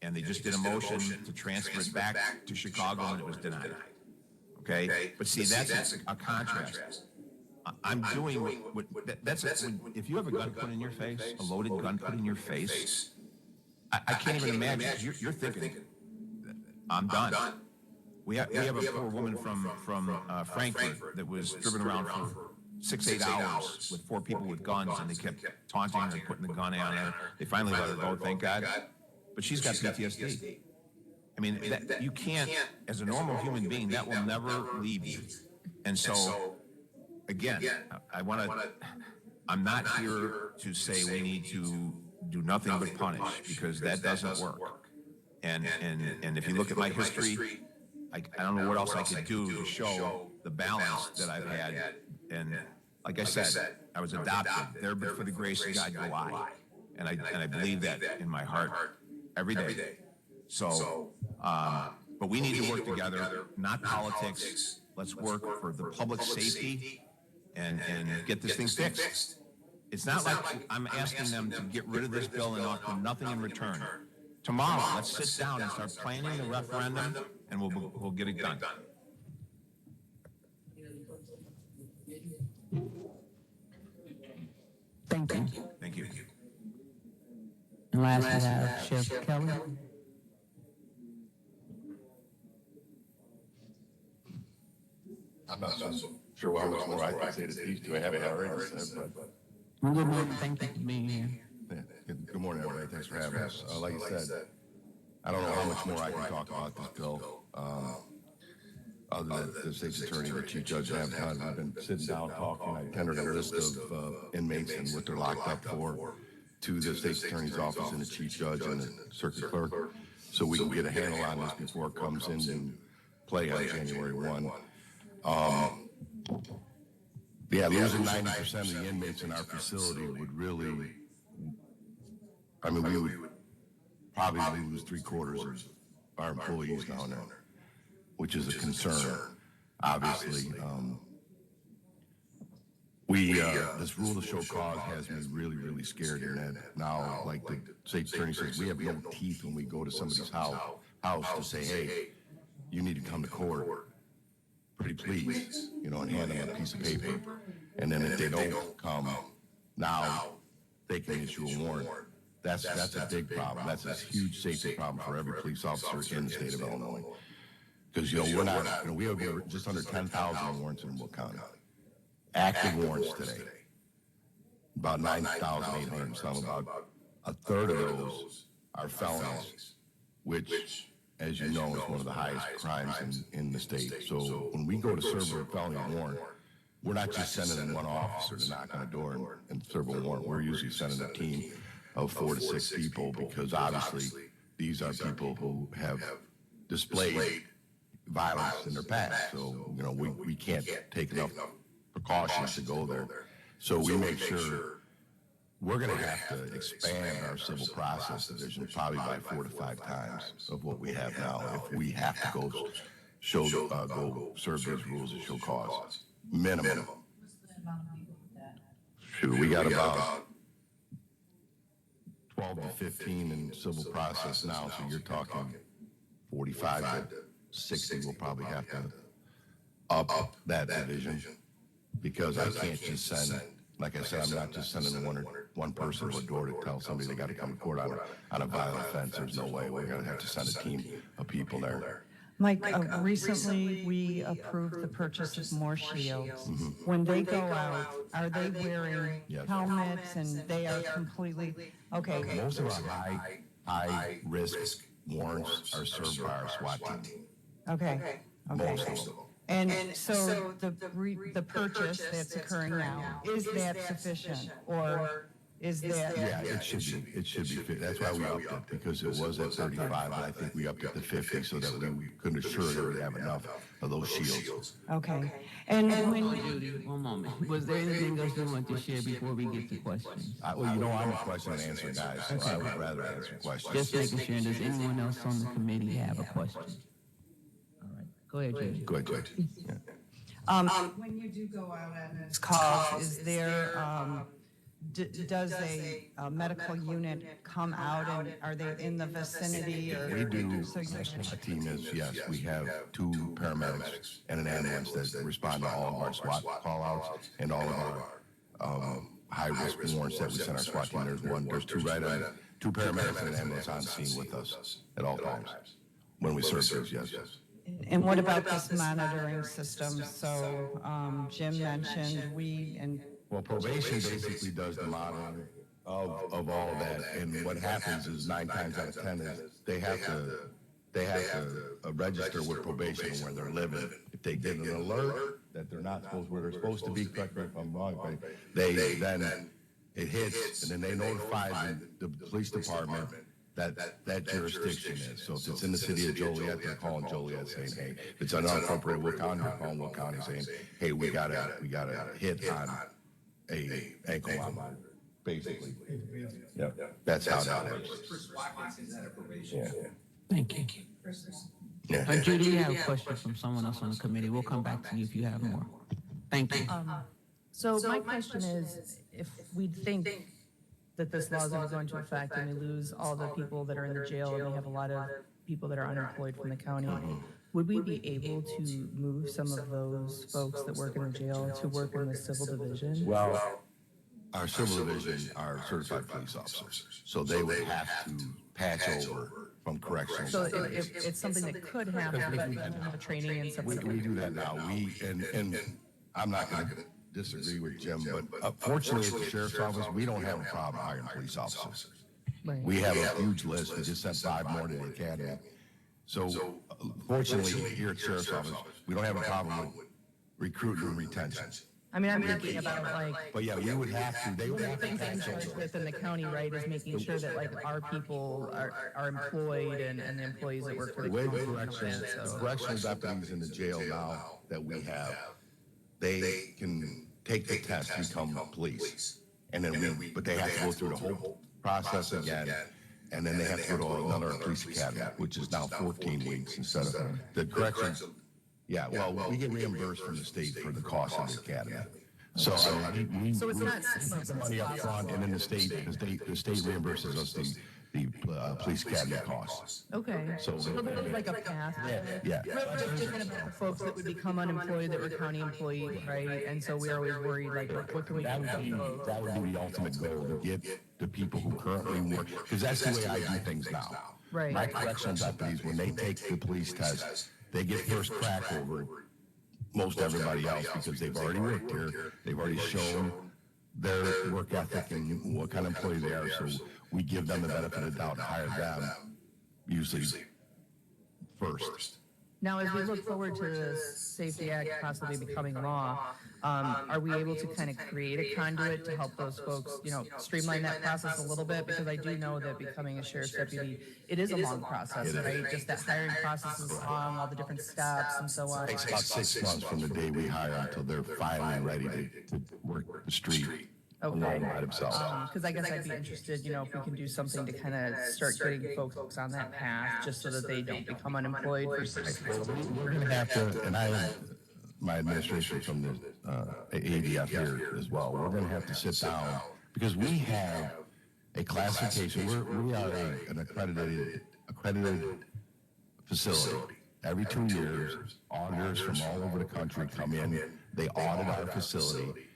and they just did a motion to transfer it back to Chicago, and it was denied. Okay? But see, that's a contrast. I'm doing what if you have a gun put in your face, a loaded gun put in your face, I can't even imagine. You're thinking, I'm done. We have a poor woman from Frankfurt that was driven around for 6-8 hours with 4 people with guns, and they kept taunting her and putting the gun on her. They finally let her go, thank God. But she's got PTSD. I mean, you can't, as a normal human being, that will never leave you. And so, again, I'm not here to say we need to do nothing but punish, because that doesn't work. And if you look at my history, I don't know what else I could do to show the balance that I've had. And like I said, I was adopted. There, but for the grace of God go I. And I believe that in my heart every day. So, but we need to work together, not politics. Let's work for the public safety and get this thing fixed. It's not like I'm asking them to get rid of this bill and offer nothing in return. Tomorrow, let's sit down and start planning the referendum, and we'll get it done. Thank you. Thank you. And last, we have Sheriff Kelly. I'm not so sure how much more I can say to these two. I haven't already said, but. Well, good morning. Thank you for being here. Yeah, good morning, everybody. Thanks for having us. Like you said, I don't know how much more I can talk about this bill. Other than the state's attorney, the chief judge, and I have done. We've been sitting down talking. I tendered a list of inmates and what they're locked up for to the state's attorney's office and the chief judge and the circuit clerk, so we can get a handle on this before it comes into play on January 1. Yeah, losing 90% of the inmates in our facility would really, I mean, we would probably lose 3/4 of our employees down there, which is a concern, obviously. This rule to show cause has me really, really scared in that now, like the state attorney says, we have no teeth when we go to somebody's house to say, hey, you need to come to court, pretty please, and hand them a piece of paper. And then if they don't come, now they can issue a warrant. That's a big problem. That's a huge safety problem for every police officer in the state of Illinois. Because, we're not, we have just under 10,000 warrants in Willl County. Active warrants today. About 9,800 some. About a third of those are felonies, which, as you know, is one of the highest crimes in the state. So when we go to serve a felony warrant, we're not just sending in one officer to knock on a door and serve a warrant. We're usually sending a team of 4 to 6 people, because obviously these are people who have displayed violence in their past. So, we can't take enough precautions to go there. So we make sure we're going to have to expand our civil process division probably by 4 to 5 times of what we have now if we have to go serve these rules and show cause. Minimum. Sure, we got about 12 to 15 in civil process now, so you're talking 45 to 60, we'll probably have to up that division, because I can't just send, like I said, I'm not just sending one person to a door to tell somebody they got to come to court on a violent offense. There's no way. We're going to have to send a team of people there. Mike, recently we approved the purchase of more shields. When they go out, are they wearing Yes. helmets and they are completely, okay, Most of our high risk warrants are served by our SWAT team. okay, Most okay. of them. And so the purchase that's occurring now, is that sufficient? Or is that? Yeah, it should be 50. That's why we upped it, because it was at 35, and I think we upped it to 50 so that we could assure that we have enough of those shields. Okay. And when, Judy, one moment. Was there anything else you want to share before we get to questions? Well, you know, I'm a question and answer guy, so I would rather answer questions. Just making sure, does anyone else on the committee have a question? All right, go ahead, Judy. Go ahead, Judge. when you do go out on those calls, is there, does a medical unit come out and are they in the vicinity or? We do, So you- our team is, yes, we have 2 paramedics and an ambulance that respond to all of our SWAT call-outs and all of our high-risk warrants that we send our SWAT team. There's 2 2 paramedics and an ambulance on scene with us at all times when we serve those, yes. And what about this monitoring system? So, Jim mentioned Well, probation basically does the monitoring of all that, and what happens is 9 times out of 10 is they have to register with probation where they're living. If they get an alert that they're not supposed where they're supposed to be, correct me if I'm wrong, but they then it hits, and then they notify the police department that jurisdiction is. So if it's in the city of Joliet, they're calling Joliet saying, hey, if it's unincorporated Willl County, they're calling Willl County saying, hey, we got a hit on a ankle monitor, basically. Yeah, that's how that works. Yeah. Thank you. Yeah. Judy, you have a question from someone else on the committee. We'll come back to you if you have more. Thank you. So my question is, if we think that this law is going to go into effect and we lose all the people that are in the jail and we have a lot of people that are unemployed from the county, would we be able to move some of those folks that work in the jail to work in the civil division? Well, our civil division are certified police officers, so they would have to patch over from correctional. So it's something that could happen, but we have the training and stuff. We do that now. And I'm not going to disagree with Jim, but fortunately at the sheriff's office, we don't have a problem hiring police officers. Right. We have a huge list. We just sent 5 more to the academy. So fortunately here at sheriff's office, we don't have a problem with recruiting and retention. I mean, I'm thinking about like, But yeah, we would have to, they would one of have the to things I'm patch charged over. with in the county, right, is making sure that like our people are employed and the employees that work for The the way county. the correctional deputies in the jail now that we have, they can take the test to become police. And then but they have to go through the whole process again. And then they have to go to another police academy, which is now 14 weeks instead of the corrections. Yeah, well, we get reimbursed from the state for the cost of the academy. So I mean, So it's not put the money up front, and then the state reimburses us the police academy costs. Okay, so there's like a path. Yeah. We're just thinking about the folks that would become unemployed that were county employees, right? And so we're always worried, like, what can we do? That would be the ultimate goal, to get the people who currently work, because that's the way I do things now. Right. My correctional deputies, when they take the police test, they get first crack over most everybody else because they've already worked here. They've already shown their work ethic and what kind of employee they are. So we give them the benefit of the doubt and hire them usually first. Now, as we look forward to the Safety Act possibly becoming law, are we able to kind of create a conduit to help those folks, streamline that process a little bit? Because I do know that becoming a sheriff's deputy, it is a long process, right? Just that hiring process is long, all the different steps and so on. It takes about 6 months from the day we hire until they're finally ready to work the street alone by themselves. Because I guess I'd be interested, if we can do something to kind of start getting folks on that path, just so that they don't become unemployed for 6 months. We're going to have to, and I have my administration from the ADF here as well, we're going to have to sit down, because we have a classification, we are an accredited facility. Every 2 years, auditors from all over the country come in, they audit our facility,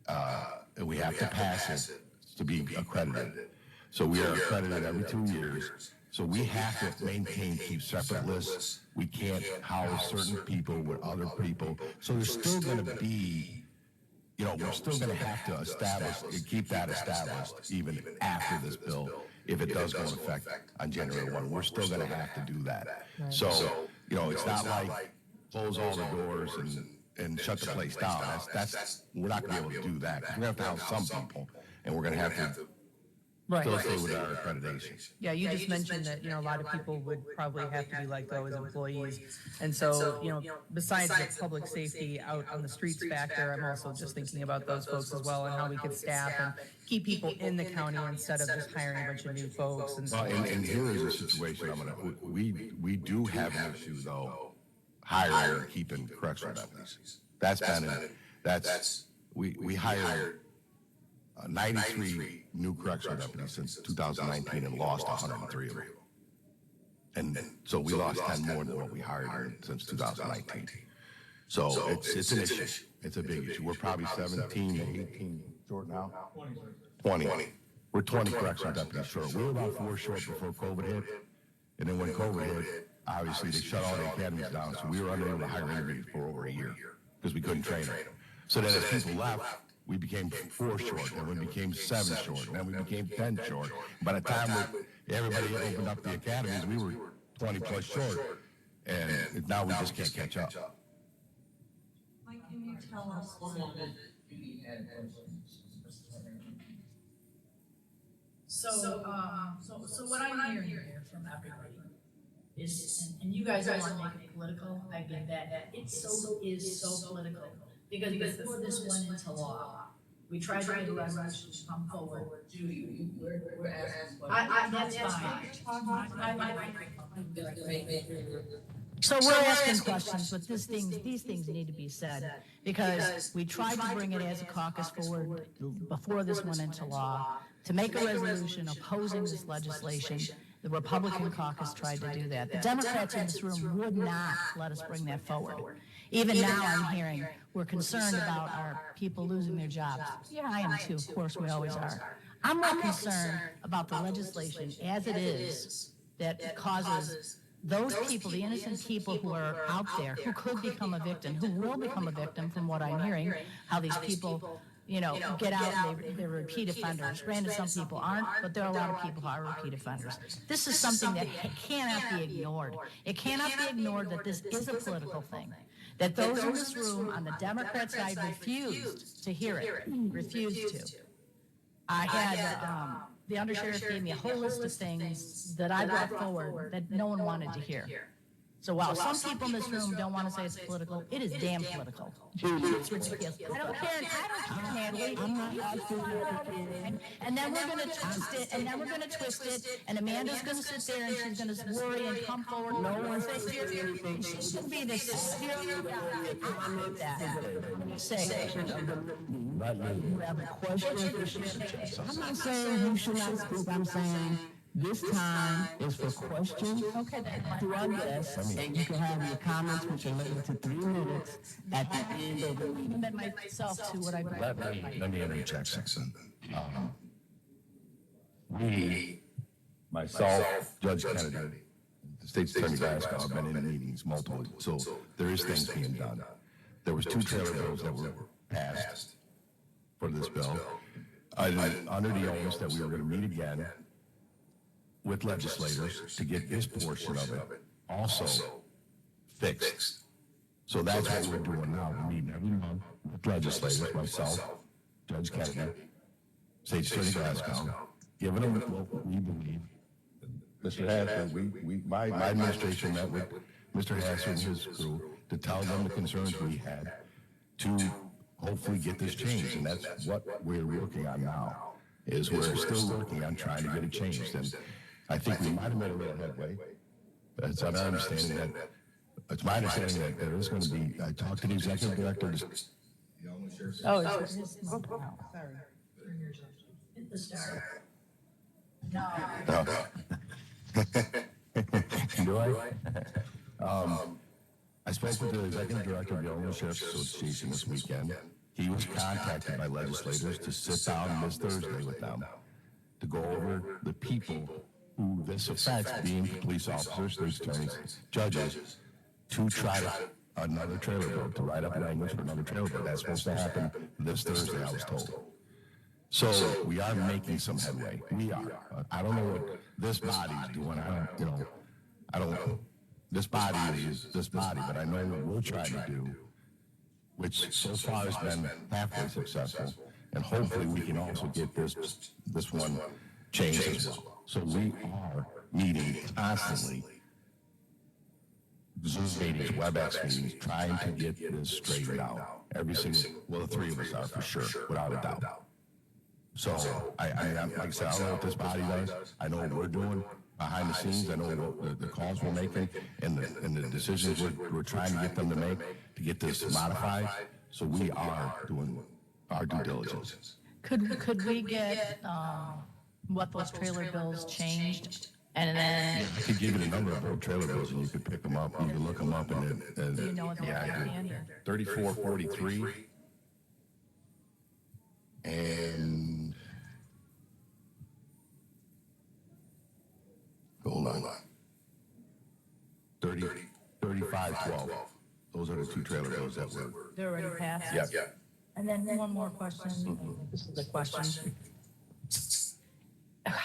and we have to pass it to be accredited. So we are accredited every 2 years. So we have to maintain, keep separate lists. We can't house certain people with other people. So there's still going to be, we're still going to have to establish, keep that established even after this bill. If it does go into effect on January 1, we're still going to have to do that. So, it's not like close all the doors and shut the place down. We're not going to be able to do that. We're going to have to house some people, and we're going to have to still stay with our accreditation. Yeah, you just mentioned that, a lot of people would probably have to be let go as employees. And so, besides the public safety out on the streets factor, I'm also just thinking about those folks as well and how we could staff and keep people in the county instead of just hiring a bunch of new folks. And Well, and here is a situation we do have an issue though, hiring and keeping correctional deputies. We hired 93 new correctional deputies since 2019 and lost 103 of them. And so we lost 10 more than what we hired since 2019. So it's an issue. It's a big issue. We're probably 17 to 18 short now. 20. We're 20 correctional deputies short. We were about 4 short before COVID hit. And then when COVID hit, obviously they shut all the academies down. So we were unable to hire anybody for over a year because we couldn't train them. So then as people left, we became 4 short, and we became 7 short, and then we became 10 short. By the time everybody opened up the academies, we were 20 plus short, and now we just can't catch up. Mike, can you tell us? So what I'm hearing here from everybody is, and you guys don't want to make it political, I get that, it is so political. Because before this went into law, we tried to get a resolution to come forward. Judy, we're asking. That's fine. So we're asking questions, but these things need to be said, because we tried to bring it as a caucus forward before this went into law, to make a resolution opposing this legislation. The Republican caucus tried to do that. The Democrats in this room would not let us bring that forward. Even now I'm hearing we're concerned about our people losing their jobs. Yeah, I am too, of course we always are. I'm more concerned about the legislation as it is that causes those people, the innocent people who are out there, who could become a victim, who will become a victim from what I'm hearing, how these people, get out and they're repeat offenders. Granted, some people aren't, but there are a lot of people who are repeat offenders. This is something that cannot be ignored. It cannot be ignored that this is a political thing, that those in this room on the Democrat side refused to hear it, refused to. I had, the undersheriff gave me a whole list of things that I brought forward that no one wanted to hear. So while some people in this room don't want to say it's political, it is damn political. It's ridiculous. I don't care, Natalie. And then we're going to twist it, and Amanda's going to sit there and she's going to worry and come forward. No one says anything. She should be this serious about that. Say, You have a question? I'm not saying you should not speak. I'm saying this time is for questions to our guests, and you can have your comments, which are limited to 3 minutes, at the end of the meeting. limit myself to what I brought. Let me interject something. Myself, Judge Kennedy, the state's attorney Glasgow, have been in meetings multiple, so there is things being done. There was 2 trailer bills that were passed for this bill, under the onus that we were going to meet again with legislators to get this portion of it also fixed. So that's what we're doing now. We're meeting every month with legislators, myself, Judge Kennedy, State Attorney Glasgow, giving them what we believe. Mr. Hasser, my administration met with Mr. Hasser and his crew to tell them the concerns we had to hopefully get this changed. And that's what we're working on now, is we're still working on trying to get it changed. And I think we might have made a little headway. But it's our understanding that, it's my understanding that there is going to be, I talked to the executive director. Oh, it's Sorry. Hit the star. No. Do I? I spoke with the executive director of the Illinois Sheriff's Association this weekend. He was contacted by legislators to sit down this Thursday with them to go over the people who this affects, being police officers, state's attorneys, judges, to try to another trailer bill, to write up language for another trailer bill. That's supposed to happen this Thursday, I was told. So we are making some headway. We are. I don't know what this body's doing. I don't know. This body is this body, but I know what we're trying to do, which so far has been halfway successful, and hopefully we can also get this one changed as well. So we are meeting constantly, Zoom meetings, WebEx meetings, trying to get this straightened out. Every single, well, the three of us are for sure, without a doubt. So, like I said, I don't know what this body does. I know what we're doing behind the scenes. I know what the calls we're making and the decisions we're trying to get them to make to get this modified. So we are doing our due diligence. Could we get what those trailer bills changed? And then, I could give you the number of old trailer bills and you could pick them up. You can look them up and do you know what they're handy? 3443 and hold on. 3512. Those are the two trailer bills that were. They're already passed? Yep. And then one more question. This is the question.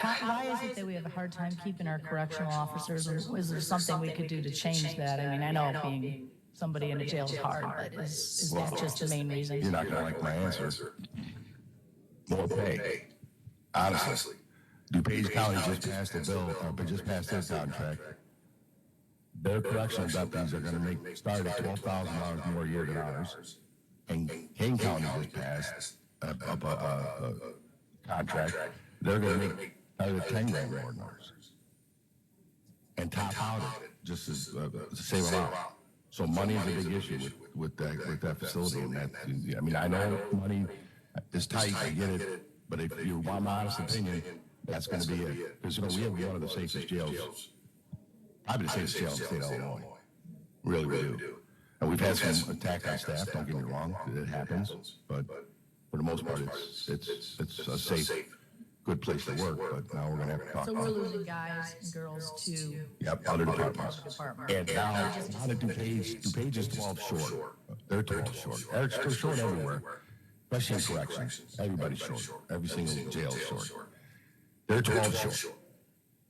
Why is it that we have a hard time keeping our correctional officers? Or is there something we could do to change that? I mean, I know being somebody in a jail is hard, but is that just the main reason? You're not going to like my answer. More pay. Honestly. DuPage County just passed a bill, but just passed their contract. Their correctional deputies are going to start at $12,000 more a year than ours. And Kane County just passed a contract. They're going to make $10,000 more than ours. And top out it, just as the same amount. So money is a big issue with that facility. And that, I mean, I know money is tight, I get it, but if you want my honest opinion, that's going to be it. Because, we have one of the safest jails, probably the safest jail in the state of Illinois. Really, we do. And we've had some attack on staff, don't get me wrong, it happens, but for the most part, it's a safe, good place to work, but now we're going to have to talk So about we're it. losing guys and girls to Other departments. And now the DuPage is 12 short. They're 12 short. They're short everywhere, especially in corrections. Everybody's short. Every single jail is short. They're 12 short.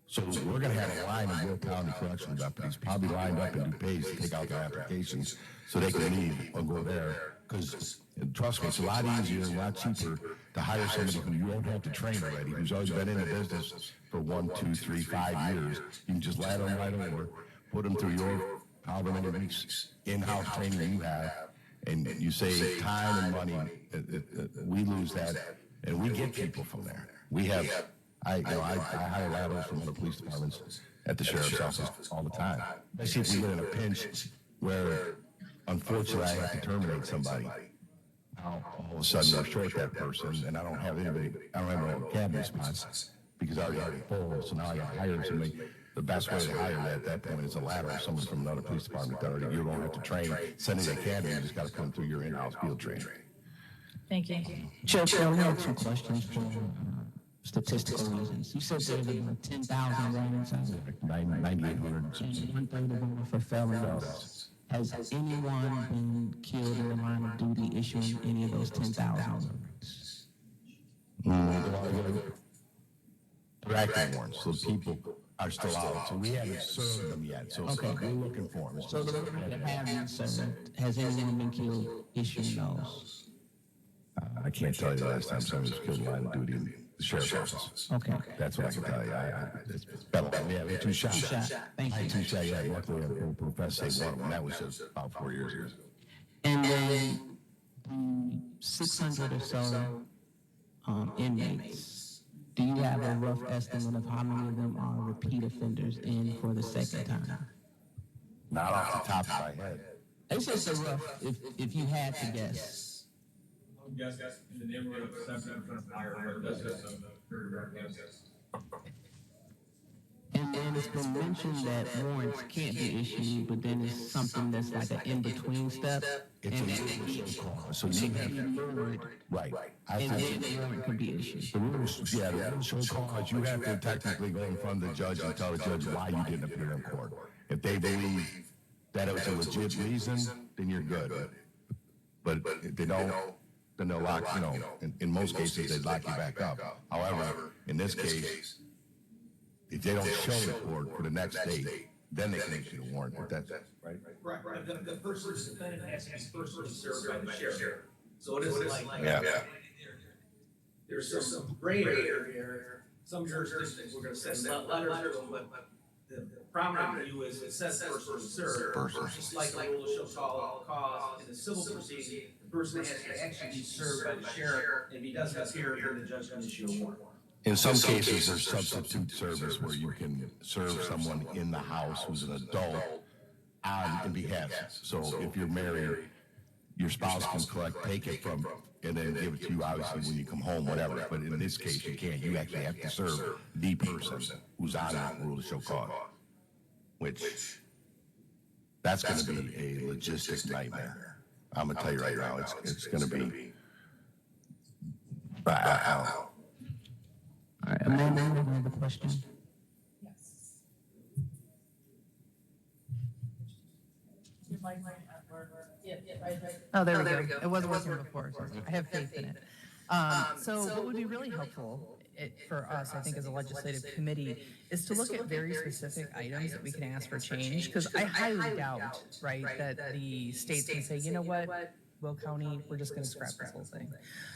So we're going to have a line of Willl County correctional deputies probably lined up in DuPage to take out their applications so they can leave or go there. Because trust me, it's a lot easier and a lot cheaper to hire somebody who you won't have to train already, who's always been in the business for 1, 2, 3, 5 years. You can just let them right over, put them through your however many weeks in-house training you have, and you save time and money. We lose that, and we get people from there. We have. I hire laterals from other police departments at the sheriff's office all the time. Especially if we get in a pinch where, unfortunately, I have to terminate somebody. Now, all of a sudden, we're short that person, and I don't have no cabinet spots because I already have it full. So now I got to hire somebody. The best way to hire that at that point is a lateral, someone from another police department that already you don't have to train. Send it to the academy, you just got to come through your in-house field training. Thank you. Chair, we have some questions for statistical reasons. You said there's about 10,000 ratings out there. 9,800. And 1/3 of them are for felonies. Has anyone been killed in the line of duty issuing any of those 10,000 warrants? They're active warrants, so people are still out. So we haven't served them yet. So we're looking for them. So the ones that have been served, has anyone been killed issuing those? I can't tell you the last time someone was killed in line of duty in the sheriff's office. Okay. That's what I can tell you. It's better. Yeah, we had 2 shots. Thank you. 2 shots. Yeah, luckily I professed to say one of them. That was just about 4 years ago. And then the 600 or so inmates, do you have a rough estimate of how many of them are repeat offenders in for the second time? Not off the top of my head. It's just a rough, if you had to guess. Yes, in the neighborhood of 7% higher, that's just a very rare guess. And then it's been mentioned that warrants can't be issued, but then it's something that's like an in-between step. It's a rule of show cause, so you have to, right. And then the warrant can be issued. The rules, yeah, the rule of show cause, you have to technically go in front of the judge and tell the judge why you didn't appear in court. If they believe that it was a legit reason, then you're good. But if they don't, then they'll lock, in most cases, they'd lock you back up. However, in this case, if they don't show the court for the next date, then they can issue the warrant, if that's, right? Right, the person's defendant has to be personally served by the sheriff. So it isn't like. Yeah. There's some gray area here, some jurisdictions, we're gonna send letters to them, but the prominent view is it says personally served. Just like the rule of show cause in a civil proceeding, the person has to actually be served by the sheriff. If he doesn't appear, then the judge can issue a warrant. In some cases, there's substitute service where you can serve someone in the house who's an adult in behalf. So if you're married, your spouse can take it from, and then give it to you, obviously, when you come home, whatever. But in this case, you can't. You actually have to serve the person who's on that rule of show cause, which that's going to be a logistic nightmare. I'm going to tell you right now, it's going to be. All right, Amanda, you have a question? Oh, there we go. It wasn't working before, so I have faith in it. So what would be really helpful for us, I think, as a legislative committee, is to look at very specific items that we can ask for change, because I highly doubt, right, that the states can say, you know what, Willl County, we're just gonna scrap this whole thing.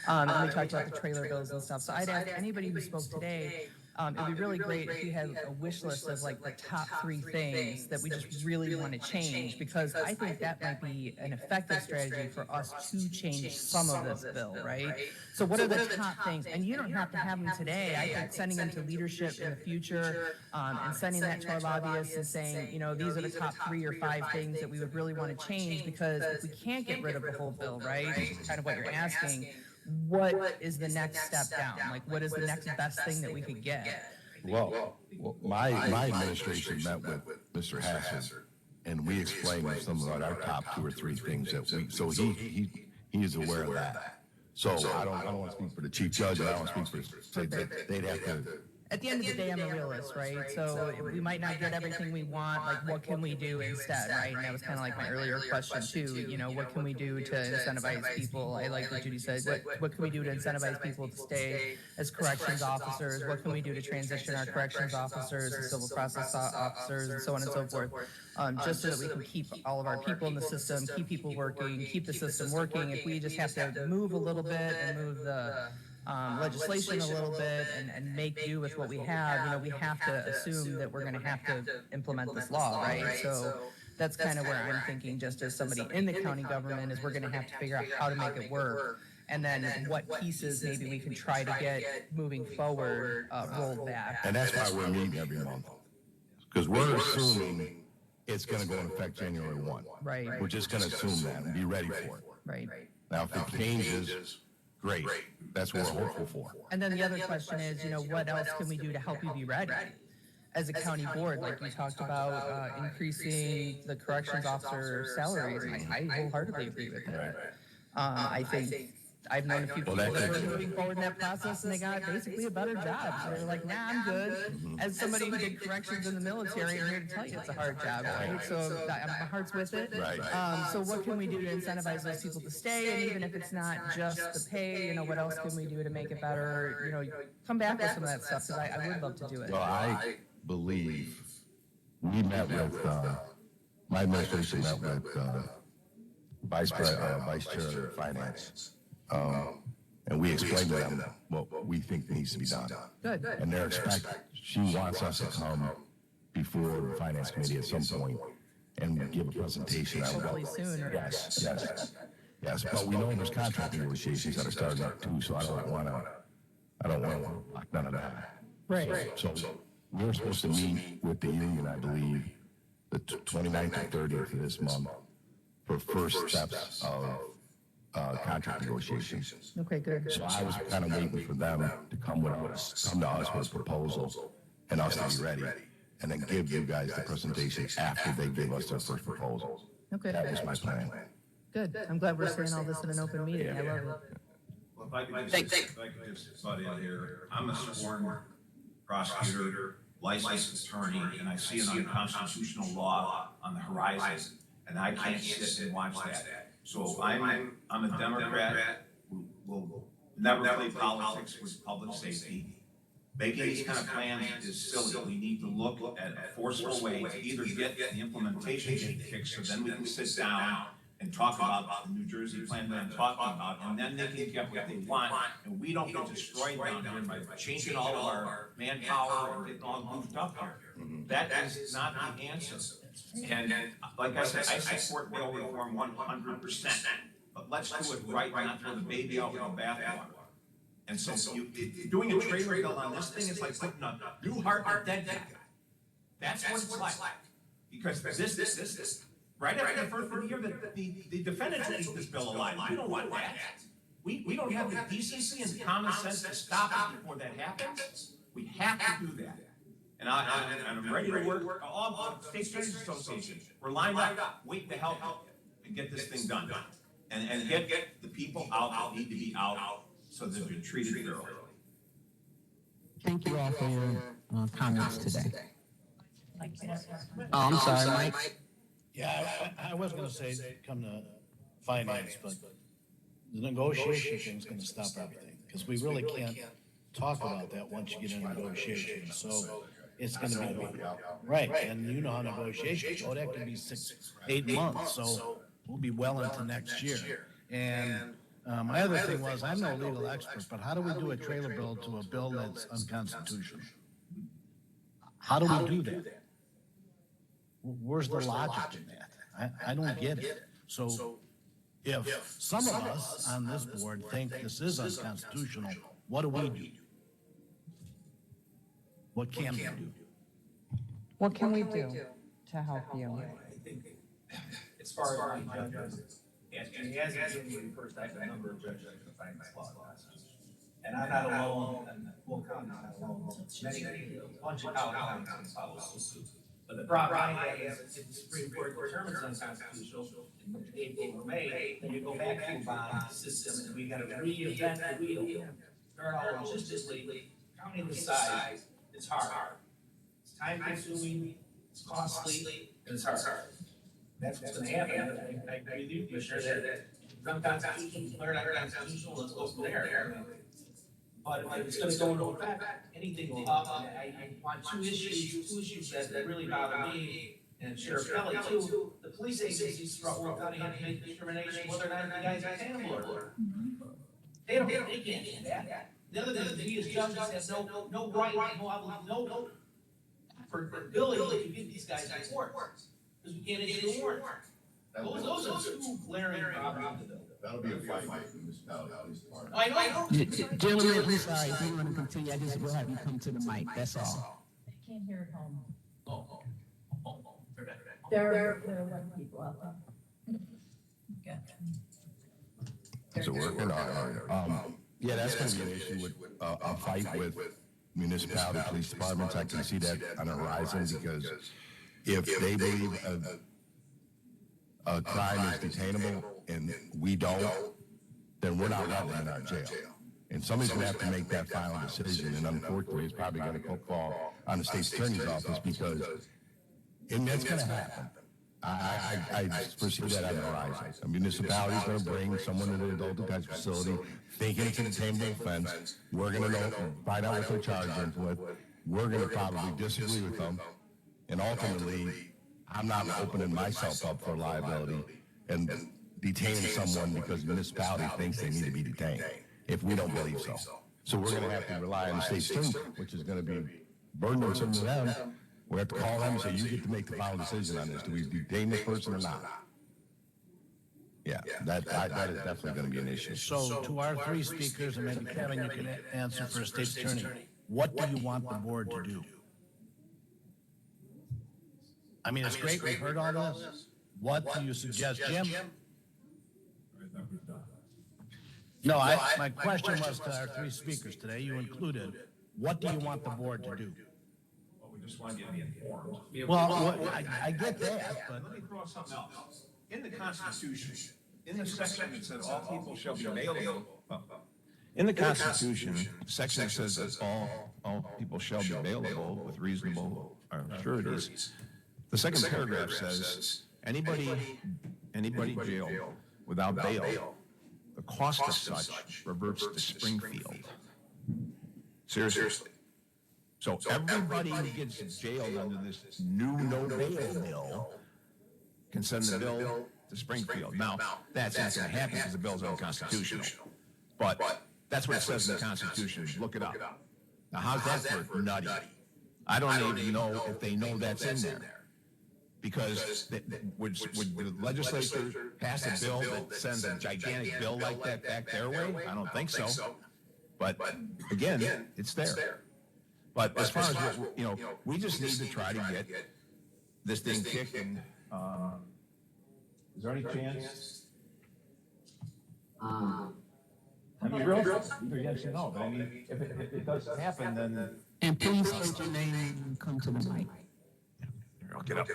And we talked about the trailer bills and stuff, so I'd ask anybody who spoke today, it'd be really great if you had a wish list of like the top 3 things that we just really want to change, because I think that might be an effective strategy for us to change some of this bill, right? So what are the top things? And you don't have to have them today. I think sending them to leadership in the future, and sending that to our lobbyists and saying, these are the top 3 or 5 things that we would really want to change, because if we can't get rid of the whole bill, right, which is kind of what you're asking, what is the next step down? Like, what is the next best thing that we could get? Well, my administration met with Mr. Hassard, and we explained some of our top 2 or 3 things that so he is aware of that. So I don't want to speak for the chief judge, and I don't want to speak for, they'd have to. At the end of the day, I'm a realist, right? So we might not get everything we want, like what can we do instead, right? And that was kind of like my earlier question too, what can we do to incentivize people? I like what Judy said, what can we do to incentivize people to stay as corrections officers? What can we do to transition our corrections officers and civil process officers and so on and so forth? Just so that we can keep all of our people in the system, keep people working, keep the system working. If we just have to move a little bit and move the legislation a little bit and make do with what we have, we have to assume that we're going to have to implement this law, right? So that's kind of where I'm thinking, just as somebody in the county government, is we're going to have to figure out how to make it work, and then what pieces maybe we can try to get moving forward rolled back. And that's why we're meeting every month, because we're assuming it's going to go into effect January 1. Right. We're just going to assume that and be ready for it. Right. Now, if it changes, great. That's what we're hopeful for. And then the other question is, what else can we do to help you be ready? As a county board, like we talked about, increasing the corrections officer salaries, and I wholeheartedly agree with that. I think I've known a few people that were moving forward in that process, and they got basically a better job. So they're like, nah, I'm good. As somebody who did corrections in the military, I'm here to tell you it's a hard job, right? So my heart's with it. So what can we do to incentivize those people to stay? And even if it's not just the pay, what else can we do to make it better? Come back with some of that stuff, because I would love to do it. Well, I believe we met with, my administration met with Vice Chair of Finance. And we explained to them what we think needs to be done. Good. And she wants us to come before the Finance Committee at some point and give a presentation. Hopefully soon. Yes. But we know there's contract negotiations that are starting up too, so I don't want to lock none of that. Right. So we're supposed to meet with the union, I believe, the 29th or 30th of this month for first steps of contract negotiations. Okay, good. So I was kind of waiting for them to come to us with a proposal and us to be ready. and then give you guys the presentation after they give us their first proposal. Okay. That was my plan. Good. I'm glad we're saying all this in an open meeting. I love it. Well, if I could just butt in here, I'm a sworn prosecutor, licensed attorney, and I see an unconstitutional law on the horizon, and I can't sit and watch that. So I'm a Democrat who will never play politics with public safety. Making these kind of plans is silly. We need to look at a forceful way to either get the implementation fixed, so then we can sit down and talk about the New Jersey plan that I'm talking about, and then they can get what they want, and we don't get destroyed down here by changing all of our manpower and getting all goofed up here. That is not the answer. And like I said, I support bail reform 100%, but let's do it right and not throw the baby out with the bathwater. And so doing a trailer bill on this thing is like putting a new heart in a dead guy. That's what it's like. Because this, right after the first of the year, the defendants will eat this bill alive. We don't want that. We don't have the decency and common sense to stop it before that happens. We have to do that. And I'm ready to work, all the State Attorneys Association, we're lined up, waiting to help and get this thing done. And get the people out that need to be out so that they're treated fairly. Thank you all for your comments today. Oh, I'm sorry, Mike. Yeah, I was gonna say, come to finance, but the negotiation thing's gonna stop everything, because we really can't talk about that once you get into negotiations, so it's gonna be, right, and you know how negotiations go, that can be 6-8 months, so we'll be well into next year. And my other thing was, I'm no legal expert, but how do we do a trailer bill to a bill that's unconstitutional? How do we do that? Where's the logic in that? I don't get it. So if some of us on this board think this is unconstitutional, what do we do? What can we do? What can we do to help you? I think, as far as my judges, and he hasn't given me first, I have a number of judges that can find this law classes. And I'm not alone, and Willl County not alone, many, a bunch of counties can follow suit. But the problem I have is if the Supreme Court determines unconstitutional in April or May, then you go back to a bond system and we gotta reinvent the wheel. Start out logistically, county this size, it's hard. It's time consuming, it's costly, and it's hard. That's what's gonna happen. I agree with you, Commissioner, that unconstitutional, declared unconstitutional, let's go from there. But if it's gonna go into effect, anything will up, and I want two issues that really bother me, and Sheriff Kelly too. The police agencies throughout Willl County have to make determination whether or not the guy's a cannibal or not. They can't do that. The other thing, we as judges have no right, no obligation, no ability to give these guys a warrant, because we can't issue a warrant. Those are two glaring problems. That'll be a fight with the municipality, police department. I know. Gentlemen, I'm sorry, if you want to continue, I just will have you come to the mic, that's all. I can't hear at home. There are white people out there. Is it working? Yeah, that's gonna be an issue with, a fight with municipality, police departments. I can see that on the horizon, because if they believe a crime is detainable and we don't, then we're not letting it in our jail. And somebody's gonna have to make that final decision, and unfortunately, it's probably gonna fall on the state's attorney's office, because, and that's gonna happen. I foresee that on the horizon. A municipality's gonna bring someone to the adult detention facility, thinking it's a detainable offense. We're gonna find out what they're charged them with. We're gonna probably disagree with them, and ultimately, I'm not opening myself up for liability and detaining someone because the municipality thinks they need to be detained, if we don't believe so. So we're gonna have to rely on the state's attorney, which is gonna be burdensome to them. We have to call them and say, you get to make the final decision on this. Do we detain this person or not? Yeah, that is definitely gonna be an issue. So to our three speakers, and maybe Kevin, you can answer for a state's attorney, what do you want the board to do? I mean, it's great, we've heard all this. What do you suggest, Jim? No, my question was to our three speakers today, you included, what do you want the board to do? What we We just want you to be informed. Well, I get that, but Let me throw out something else. In the Constitution, in the section that says all people shall be bailable, in the Constitution, the section that says that all people shall be bailable with reasonable sureties. The second paragraph says, anybody jailed without bail, the cost of such reverts to Springfield. Seriously. So everybody who gets jailed under this new no bail bill can send the bill to Springfield. Now, that's not going to happen because the bill's unconstitutional. But that's what it says in the Constitution. Look it up. Now, how's that for nutty? I don't even know if they know that's in there. Because would the legislature pass a bill that sends a gigantic bill like that back their way? I don't think so. But again, it's there. But as far as what, we just need to try to get this thing kicked. And is there any chance? I mean, really, either yes or no. But I mean, if it does happen, then And please state your name and come to the mic. I'll get up.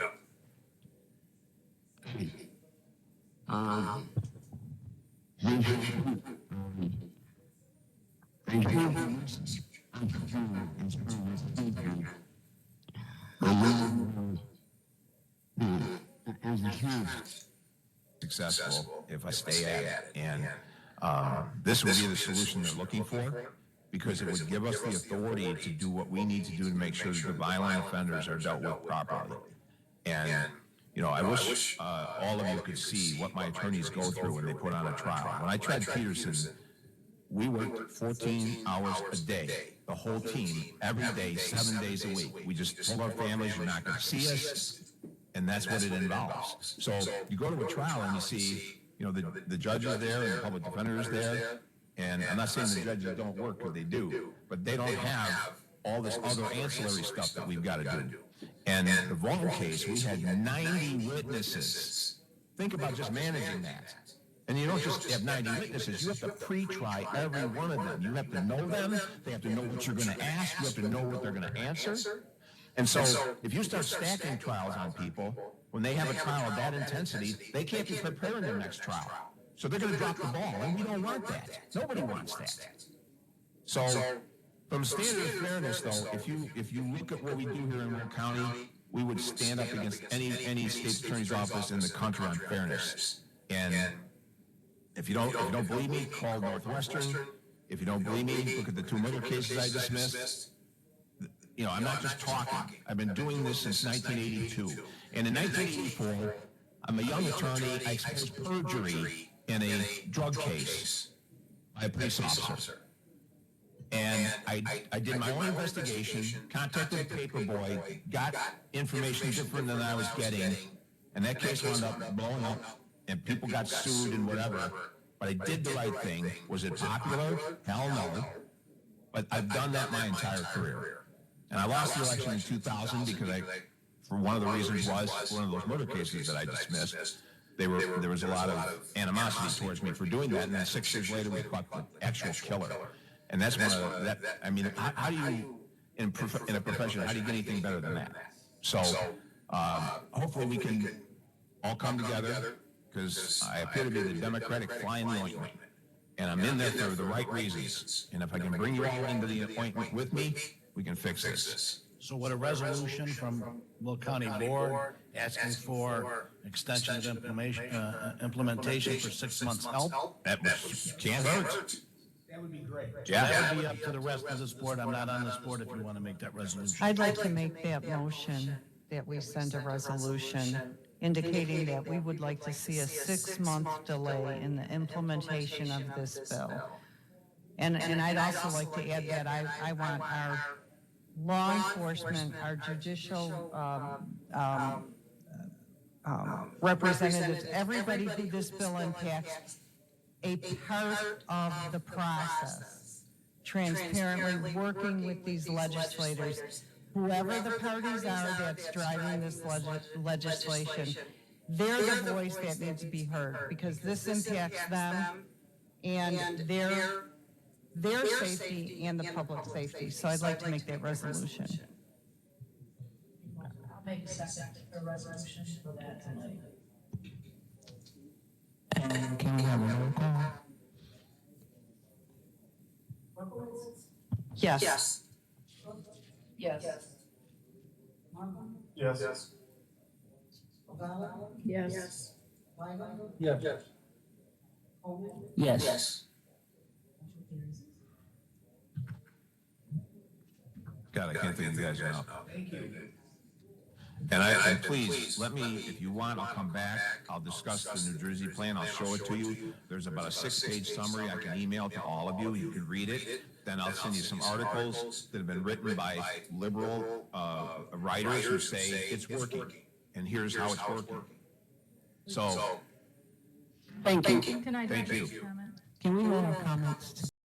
Successful if I stay at it, and this would be the solution they're looking for, because it would give us the authority to do what we need to do to make sure that the violent offenders are dealt with properly. And I wish all of you could see what my attorneys go through when they put on a trial. When I tried Peterson, we worked 14 hours a day, the whole team, every day, 7 days a week. We just told our families, you're not going to see us, and that's what it involves. So you go to a trial and you see, the judge is there and the public defender is there, and I'm not saying the judges don't work, because they do, but they don't have all this other ancillary stuff that we've got to do. And the Willl case, we had 90 witnesses. Think about just managing that. And you don't just have 90 witnesses, you have to pre-try every one of them. You have to know them, they have to know what you're going to ask, you have to know what they're going to answer. And so if you start stacking trials on people, when they have a trial of that intensity, they can't be preparing their next trial. So they're going to drop the ball, and we don't want that. Nobody wants that. So from the standard of fairness, though, if you look at what we do here in Willl County, we would stand up against any state attorney's office in the country on fairness. And if you don't believe me, call Northwestern. If you don't believe me, look at the 2 murder cases I dismissed. I'm not just talking. I've been doing this since 1982. And in 1984, I'm a young attorney. I exposed perjury in a drug case by a police officer. And I did my own investigation, contacted the paper boy, got information different than I was getting, and that case wound up blowing up, and people got sued and whatever. But I did the right thing. Was it popular? Hell no. But I've done that my entire career. And I lost the election in 2000 because for one of the reasons was one of those murder cases that I dismissed. There was a lot of animosity towards me for doing that, and then 6 years later we caught the actual killer. And that's one of that. I mean, how do you in a profession? How do you get anything better than that? So hopefully we can all come together, because I appear to be the Democratic fly in the ointment, and I'm in there for the right reasons. And if I can bring you all into the appointment with me, we can fix this. So would a resolution from Willl County Board asking for extension of implementation for 6 months help? That can't hurt. That would be great. Yeah. That would be up to the rest of this board. I'm not on this board if you want to make that resolution. I'd like to make that motion that we send a resolution indicating that we would like to see a 6-month delay in the implementation of this bill. And I'd also like to add that I want our law enforcement, our judicial representatives, everybody who this bill impacts, a part of the process, transparently working with these legislators, whoever the parties are that's driving this legislation, they're the voice that needs to be heard, because this impacts them and their safety and the public safety. So I'd like to make that resolution. make a second, a resolution for that tonight. And can we have a roll call? Yes. Yes. Yes. Yes. Yes. God, I can't thank you guys enough. Thank you. And please, let me, if you want, I'll come back, I'll discuss the New Jersey plan, I'll show it to you. There's about a 6-page summary, I can email to all of you, you can read it. Then I'll send you some articles that have been written by liberal writers who say it's working, and here's how it's working. So, Thank you. Can I Thank make you. a comment? Can we have comments?